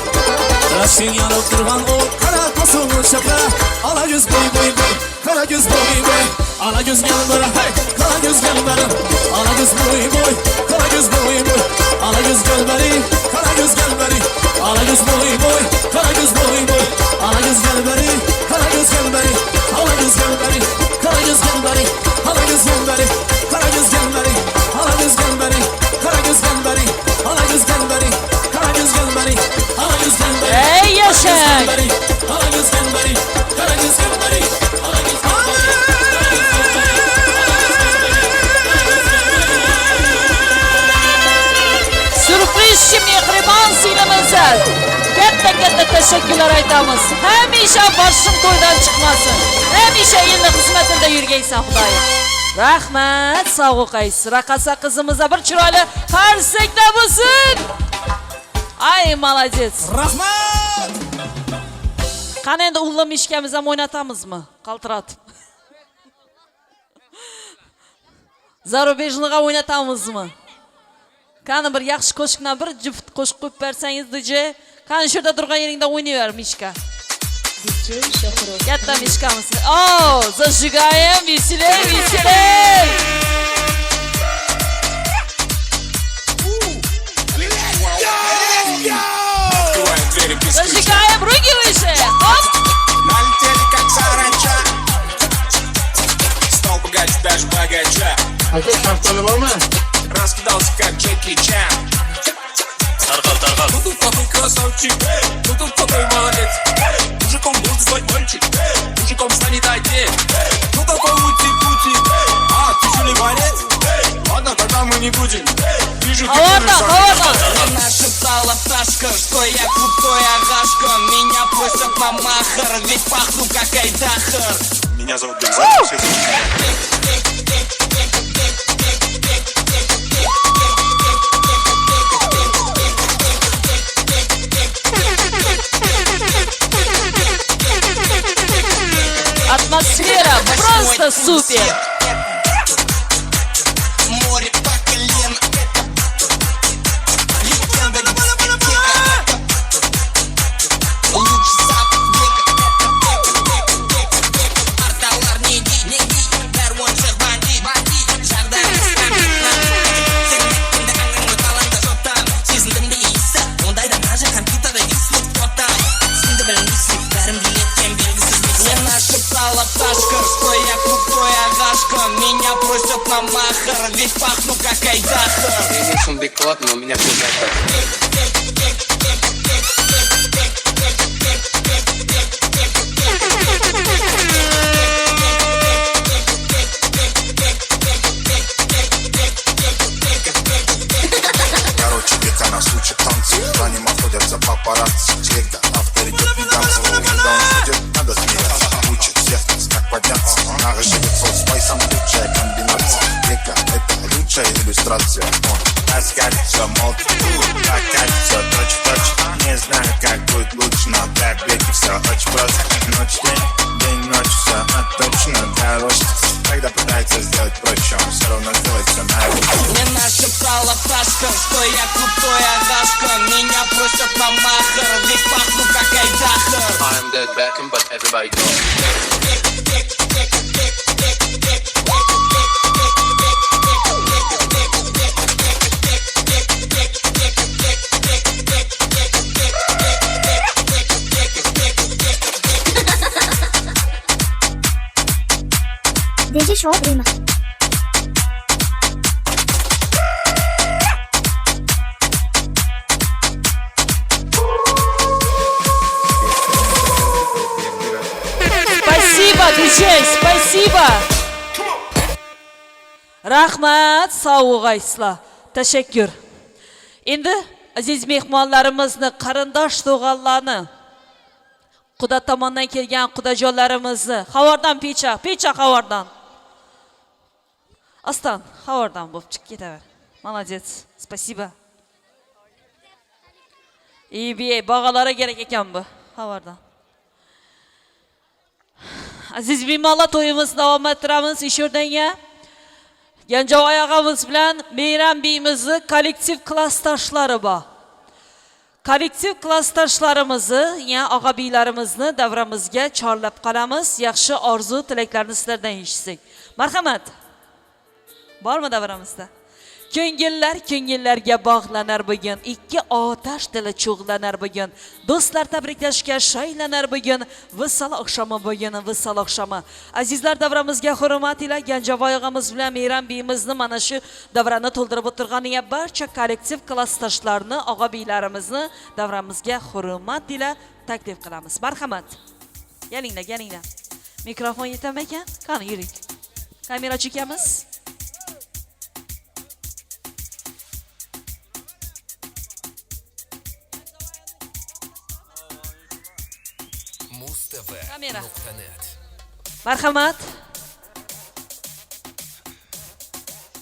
Raşin yanıp durgan o kara kosuğu çapa Ala göz boy boy boy Kara göz boy boy Ala göz gel bana hey Kara göz gel bana Ala göz boy boy Kara göz boy boy Ala göz gel bana Kara göz gel bana Ala göz boy boy Kara göz boy boy Ala göz gel bana Kara göz gel bana Ala göz gel bana Kara göz gel bana Ala göz gel bana Kara göz gel bana Ala göz gel bana Kara göz gel bana Ala göz gel bana Kara göz gel bana Ala göz gel bana Ey yaşa! Ala göz gel bana Kara göz gel bana Ala göz gel bana Sürprizçi mehriban siylimize katta teşekkürler aytamiz. Hamisha boshing to'ydan chiqmasin. Hamisha endi xizmatida yurgaysan Xudoyim. Rahmat, sog'liq aytsin. Raqasa qizimizga bir chiroyli qarsakda bo'lsin. Ay, молодец. Rahmat! Qani endi ullam ishkamiz ham o'ynatamizmi? Qaltiratib. Zarubejniga o'ynatamizmi? Qani bir yaxshi qo'shiqni bir juft qo'shiq qo'yib bersangiz DJ. Qani shu yerda turgan yeringda o'ynayver Mishka. DJ Shohrux. Katta Mishkamiz. Oh, zажигаем, веселей, веселей. Зажигаем, руки выше. Хоп. Налетели как саранча. Стал богаче, даже богача. А что, шахтали волна? Раскидался как Джеки Чан. Таргал. Ну тут такой красавчик, ну тут такой молодец. Мужиком будет звать мальчик, мужиком станет один. Ну такой ути-пути, а ты что не борец? Ладно, тогда мы не будем. Вижу, ты Ладно. Нашептала пташка, что я крутой агашка. Меня просят на махар, ведь пахну как айдахар. Меня зовут Бекзат. Атмосфера просто супер. Море по колено. Лучше запах Арталар не ди, Бәрвон жық бандит. Жағдай Сен аңыңды қалаңда жоттан. Сезіндімді есі, ондайда даже компьютерда естіліп тоттан. Сенді білмейсің, бәрін билеткен белгісіз бексен. Мне нашептала пташка, что я крутой агашка. Меня просят на махар, ведь пахну как айдахар. Я вышел бекот, но у меня все так. Короче, века нас учат танцы. За ним охотятся папарацци. Всегда авторитет пиданцы. Когда он судит, надо смеяться. Учит всех нас, как подняться. Нага живет со спайсом, лучшая комбинация. Века — это лучшая иллюстрация. Раскать все молча, прокать все точь-в-точь. Не знаю, как будет лучше, но для веки все очень просто. Ночь, все отточено для роста. Когда пытается сделать проще, он все равно делает все наоборот. Мне нашептала пташка, что я крутой агашка. Меня просят на махар, ведь пахну как айдахар. I'm dead Beckham, but everybody knows. DJ Show время. Спасибо, DJ, спасибо. Rahmat, sog'liq aysizlar. Tashakkur. Endi aziz mehmonlarimizni, qarindosh tug'anlarni, Quda tomondan kelgan qudajonlarimizni, xavordan pecha xavordan. Astan, xavordan bo'lib chiqib ketaver. Молодец. Спасибо. Bey, bag'alari kerak ekan bu xavordan. Aziz mehmonlar, to'yimizni davom ettiramiz ish o'rniga. Genjovoy og'amiz bilan Meyram beyimizni kollektiv klassdoshlari bor. kollektiv klassdoshlarimizni, ya'ni og'abiylarimizni davramizga chorlab qolamiz. Yaxshi orzu tilaklarni sizlardan eshitsak. Marhamat. Bormi davramizda? Ko'ngillarga bog'lanar bugun, ikki otash dili cho'g'lanar bugun. Do'stlar tabriklashga shaylanar bugun, vissal oqshomi bugun, vissal oqshomi. Azizlar, davramizga hurmat ila Ganjavoy og'amiz bilan Meyram biyimizni mana shu davrani to'ldirib o'tirganiga barcha kollektiv klassdoshlarni, og'abiylarimizni davramizga hurmat ila taklif qilamiz. Marhamat. Kelinglar. Mikrofon yetami ekan? Qani yuring. Kamera chekamiz. Kamera. Marhamat.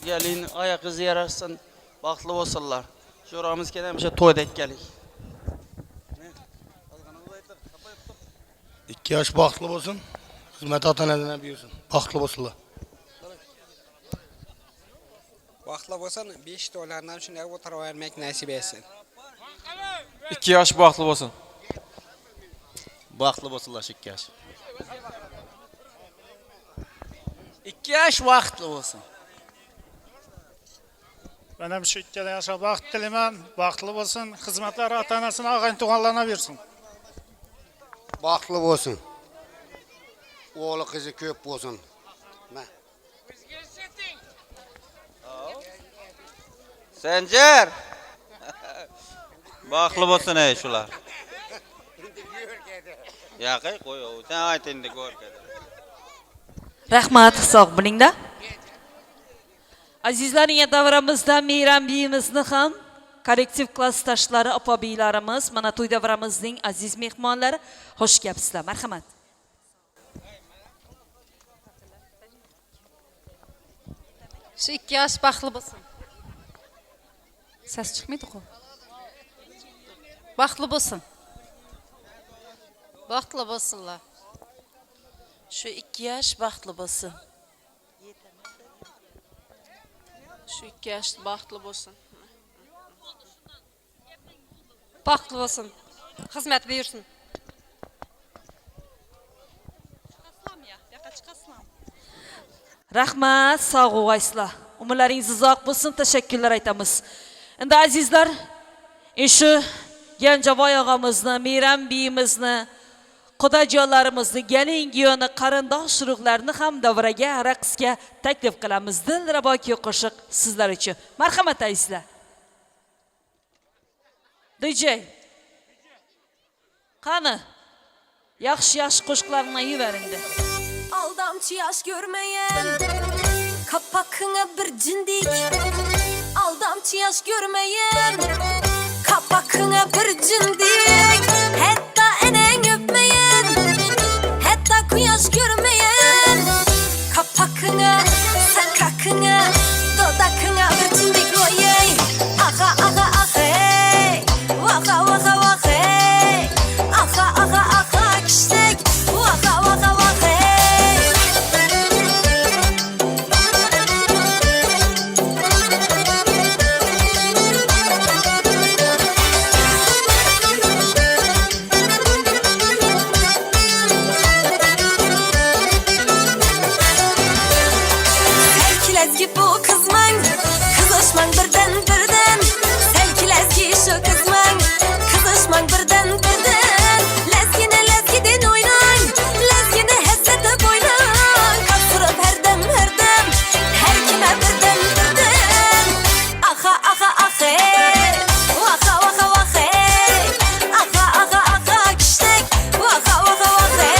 Gelin ayak izi yarasın, baxtlı olsunlar. Şuramız kelam şey toydek gelik. 2 yaş baxtlı olsun. Hizmet atanədən büyüsün. Baxtlı olsunlar. Baxtlı olsun, 5 dolardan üçün ev otura vermek nasip etsin. 2 yaş baxtlı olsun. Baxtlı olsunlar 2 yaş. 2 yaş baxtlı olsun. Benim şu 2 yaşa baxt dilimem, baxtlı olsun, hizmetler atanasına, ağayın tuğanlarına versin. Baxtlı olsun. Oğlu kızı köp olsun. Sencer. Baxtlı olsun ey şular. Yaqay qo'y, sen ayt endi ko'rkada. Rahmat, sog' bo'linglar. Azizlar, yana davramizda Meyram biyimizni ham kollektiv klassdoshlari, opa-biylarimiz, mana to'y davramizning aziz mehmonlari, xush kelibsizlar. Marhamat. Şu 2 yaş baxtlı olsun. Ses çıkmaydı-ku. Baxtlı olsun. Baxtlı olsunlar. Şu 2 yaş baxtlı olsun. Şu 2 yaş baxtlı olsun. Baxtlı olsun. Hizmet buyursun. Rahmat, sog' bo'lasizlar. Umrlaringiz uzoq bo'lsin, tashakkurlar aytamiz. Endi azizlar, shu Ganjavoy og'amizni, Meyram biyimizni, qudajonlarimizni, gelin-giyoni, qarindosh urug'larni ham davraga, raqsga taklif qilamiz. Dilraboki qo'shiq sizlar uchun. Marhamat azizlar. DJ. Qani? Yaxshi qo'shiqlarni yuboringlar. Aldamçı yaş görmeyen kapakına bir cindik. Aldamçı yaş görmeyen kapakına bir cindik. Hatta enen öpmeyen, hatta kuyaş görmeyen kapakına, sakakına, dodakına bir cindik. Oyey, aha aha aha hey, vaka vaka vaka hey, aha aha aha kiştek, vaka vaka vaka hey. Selkilezgi bu kızman, kızışman birden birden. Selkilezgi şu kızman, kızışman birden birden. Lezgine oynan, lezgine hesete boylan. Kapsırıp her dem, her kime birden birden. Aha aha aha hey, vaka vaka vaka hey. Aha aha aha kiştek, vaka vaka vaka hey.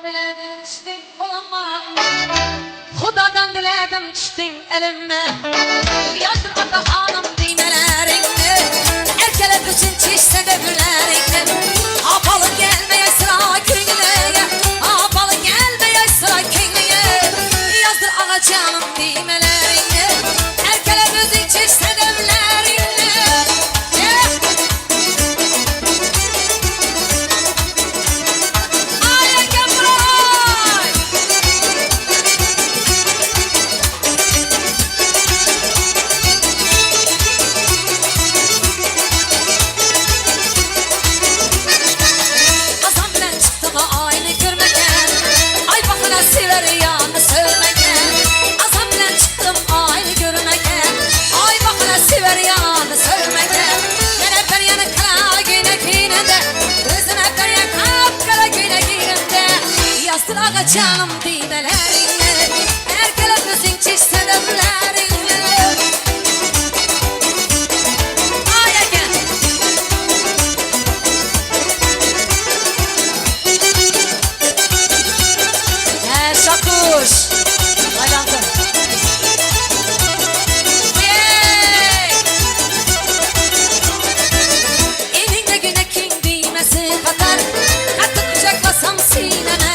diledim düştün koluma Xudadan diledim düştün elime Yazdır ata hanım düymelerini Erkele bütün çişse de gülerini Apalı gelmeye sıra köynüye Apalı gelmeye sıra köynüye Yazdır ağa canım düymelerini Erkele bütün çişse de gülerini Ağa canım düymelerini Erkele gözün çiş sebeplerini Aya gel Şakuş Hayrandım Elinde günekin düğmesi kadar Hatta kucaklasam sineme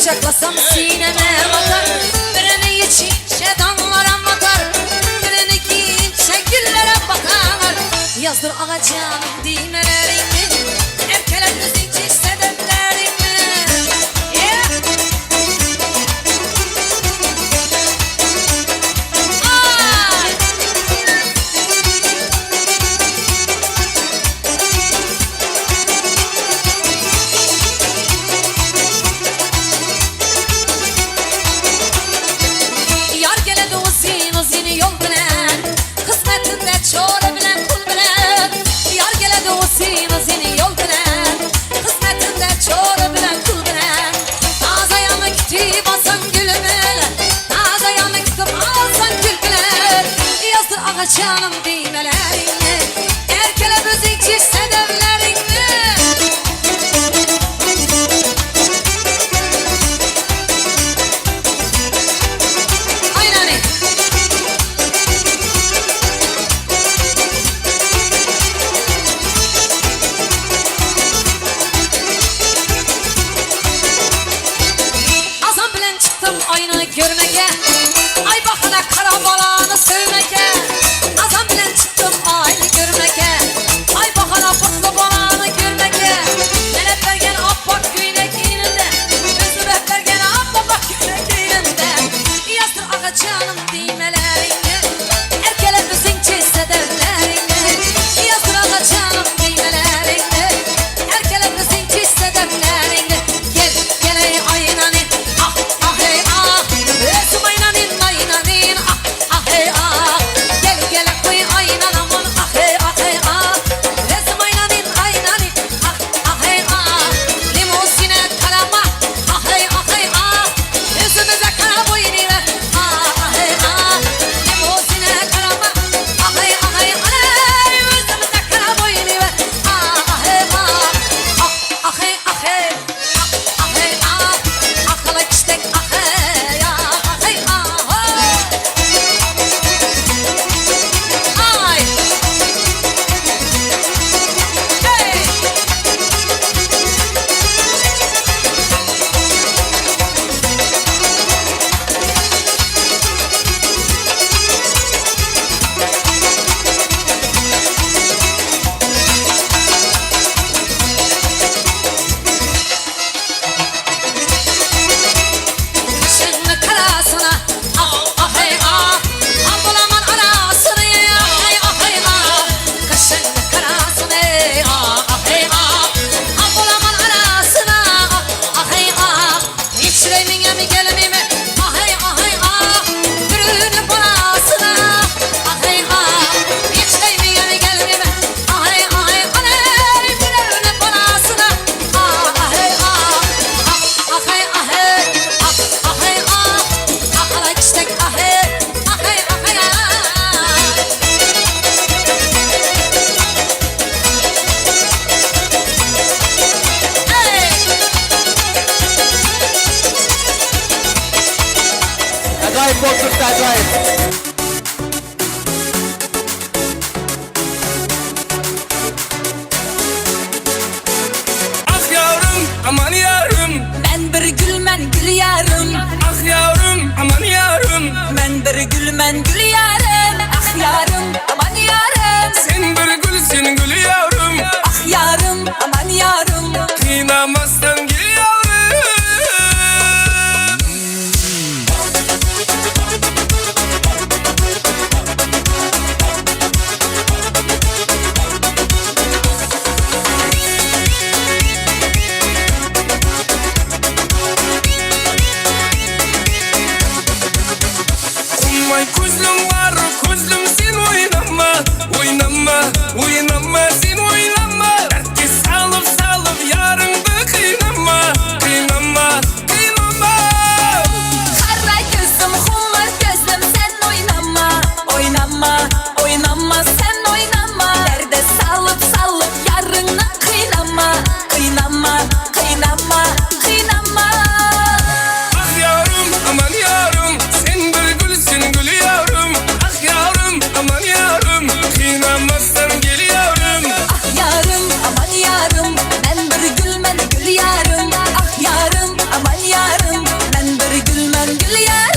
Kucaklasam sineme batar Birini için şedanlara batar Birini giyince güllere bakar Yazdır ağa canım düğmelerini Erkele düzünce sebeplerini Canım düğmelerini Erkele müzikçi sedevlerini Aynen Azam bilen çıktım aynı görmeye Ay bakana kara balanı sevmeye Azam bilen çıktım aynı görmeye Ay bakana kutlu Nihoyatda ajoyib. Ah yavrum, aman yavrum. Ben bir gülmen gül yarım. Ah yavrum, aman yavrum. Ben bir gülmen gül yarım. Ah yarım aman yarım. Sen bir gülsün gül yavrum. Ah yarım aman yarım. Kıynamazsan gül yavrum. Ummay kuzlum var, kuzlum sen oynama. Oynama, oynama sen oynama. Dertke salıp salıp yarındı kıynama. Kıynama, kıynama. Kara gözüm humar gözüm sen oynama. Oynama oynama sen oynama. Derde salıp salıp yarını kıynama. Kıynama kıynama kıynama. Ah yavrum, aman yavrum. Sen bir gülsün gül yavrum. Ah yavrum, aman yavrum. Kıynamazsan gel yavrum. Ah yarım aman yarım. Ben bir gülmen gül yarım. Ah yarım aman yarım. Ben bir gülmen gül yarım.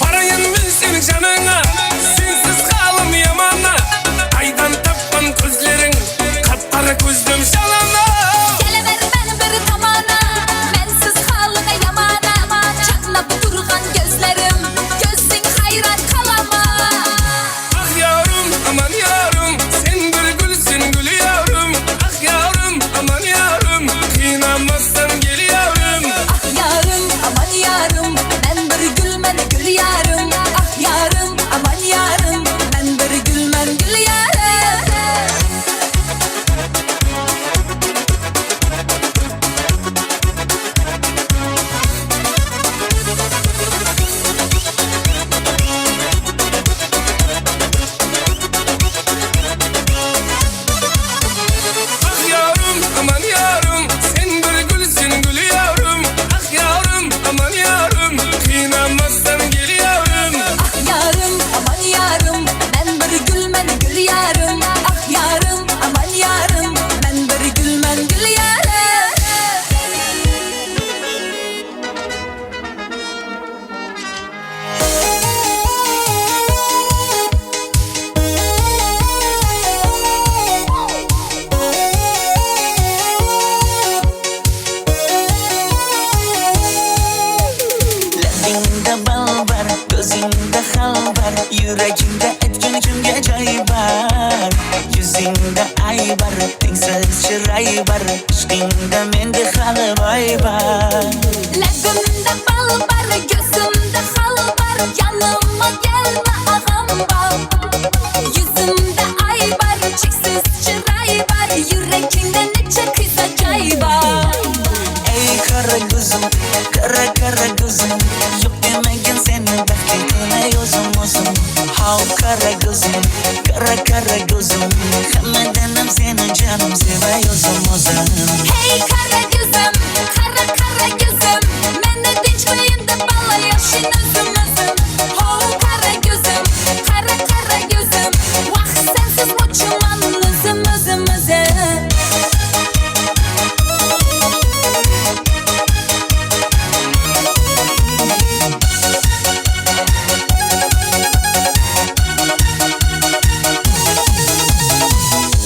Parayın bilsin canına. Sensiz kalım yamana. Aydan tappan gözlerin. Kapkara gözlüm şalana. Gelever ben bir tamana. Mensiz halına yamana. Çatnap durgan gözlerim. Gözün hayran kalama. Ah yavrum, aman yavrum. Sen bir gülsün gül yavrum. Ah yavrum, aman yavrum. Kıynamazsan gel yavrum. Ah yarım aman yarım. Ben bir gülmen gül yarım. Ah yarım aman yarım. Ben bir gülmen gül yarım. Ah yavrum, aman yavrum. Sen bir gülsün gül yavrum. Ah yavrum, aman yavrum. Kıynamazsan gel yavrum. Ah yarım aman yarım. Ben bir gülmen gül yarım. Ah yarım aman yarım. Ben bir gülmen gül yarım. Labingda bal var, gözingda hal var, yuragingda aytgan kimga joy var. Yuzingda ay var, tengsiz chiroy var, ishqingda menga hali boy var. Labimda bal var, gözümde hal var. Yanıma gelme ağam bal. Yüzümde ay var, çeksiz çıray var. Yüreğinde neçe kısa çay var. Ey kara gözüm, kara kara gözüm, yok demegin seni baxtingine yozum o'zim. Hav kara gözüm, kara kara gözüm, hammadanam seni canım sevay o'zim o'zim. Hey kara gözüm, kara kara gözüm. Meni dinchlayın da bala yaşın özüm özüm. Oh kara gözüm, kara kara gözüm. Vah sensiz uçuman özüm özüm özüm.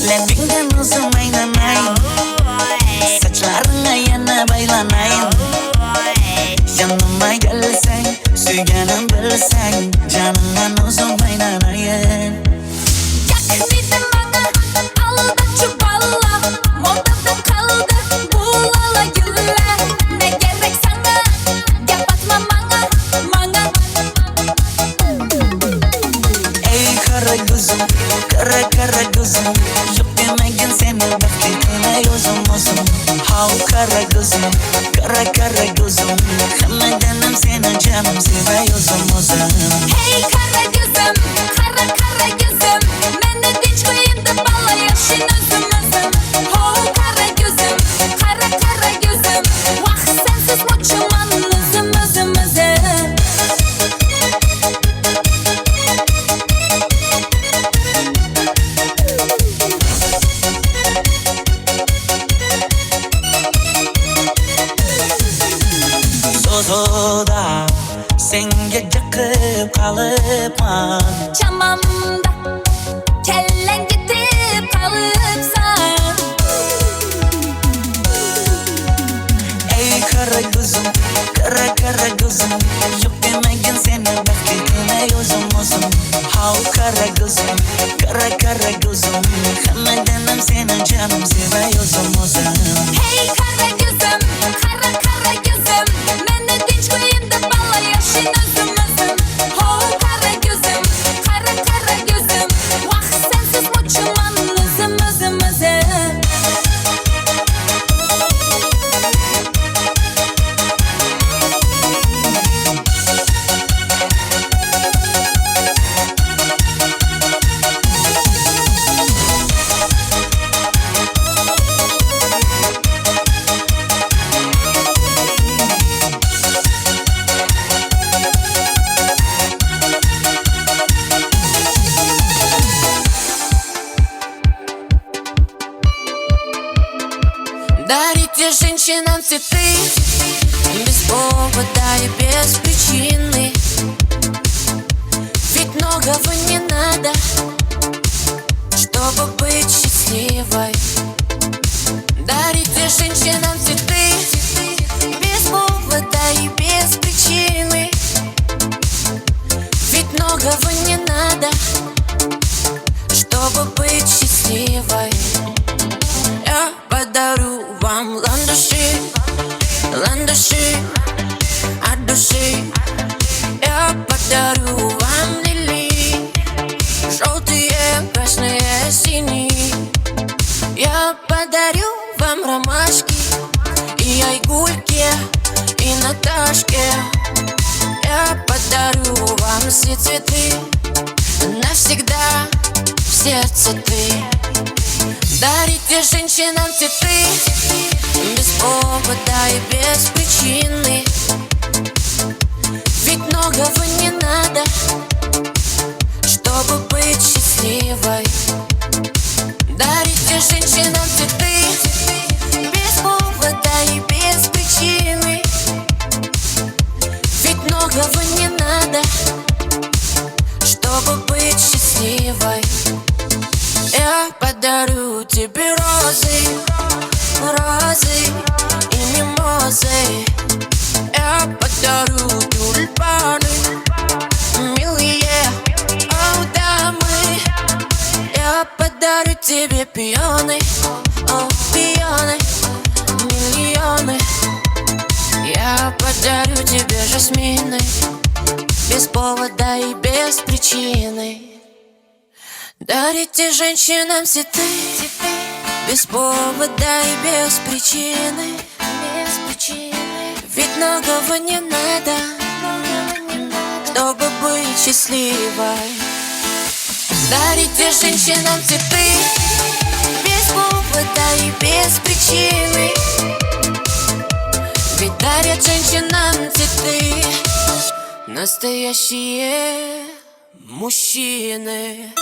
Labingdan o'zim aylanay, sochlaringga yana baylanay. Yanıma gelsang, suyganim bilsang, canimdan o'zim aylanayin. Yaknidim bana, alda çuballa. Modada kaldı bu lala güller. Ne gerek sana, yapatma bana, bana. Ey kara gözüm, kara kara gözüm, yok demagin seni baxtli qilay o'zim How qara ko'zim qara ko'zim hammadan ham seni janim sevay o'zim Hey qara ko'zim qara ko'zim meni tinch qo'yindi balo yashin o'zim Ho qara ko'zim qara ko'zim vaqt sensiz mo'chiman o'zim So'zoda senga jiqib qolibman Chamamda kellang ketib qolibsan Ey qara ko'zim yo'q demagin seni baxtli qilay o'zim How qara ko'zim hammadan ham seni janim sevay o'zim Hey qara ko'zim meni tinch qo'yindi balo yashin o'zim Ho qara ko'zim vaqt sensiz mo'chiman o'zim Дарите женщинам цветы без повода и без причины Ведь многого не надо, чтобы быть счастливой Дарите женщинам цветы без повода и без причины Ведь многого не надо, чтобы быть счастливой Я подарю вам ландыши от души Я подарю вам лилии желтые, красные, синие Я подарю вам ромашки и айгульки, и Наташке Я подарю вам все цветы навсегда в сердце ты Дарите женщинам цветы без повода и без причины Ведь многого не надо, чтобы быть счастливой Дарите женщинам цветы без повода и без причины Ведь многого не надо, чтобы быть счастливой Я подарю тебе розы и мимозы Я подарю тюльпаны, милые, дамы Я подарю тебе пионы, миллионы Я подарю тебе жасмины без повода и без причины Дарите женщинам цветы без повода и без причины Ведь многого не надо, чтобы быть счастливой Дарите женщинам цветы без повода и без причины Ведь дарят женщинам цветы настоящие мужчины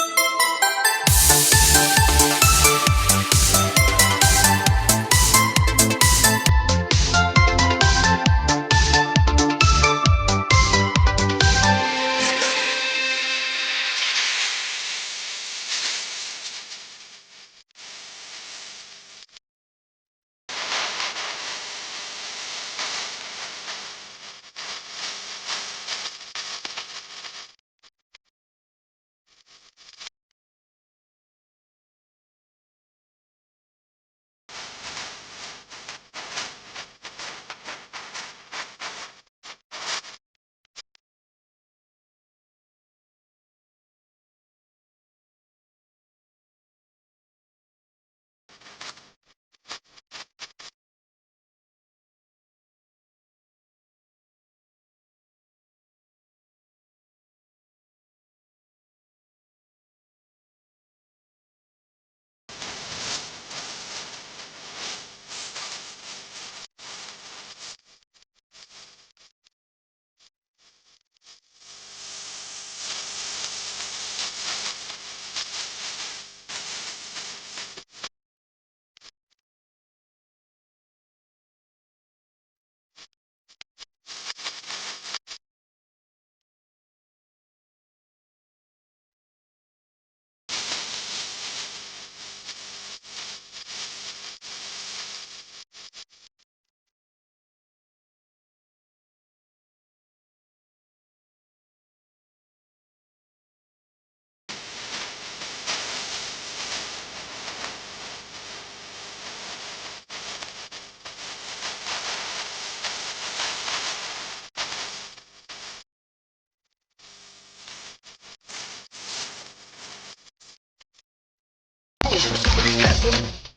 Geçmiş olsun.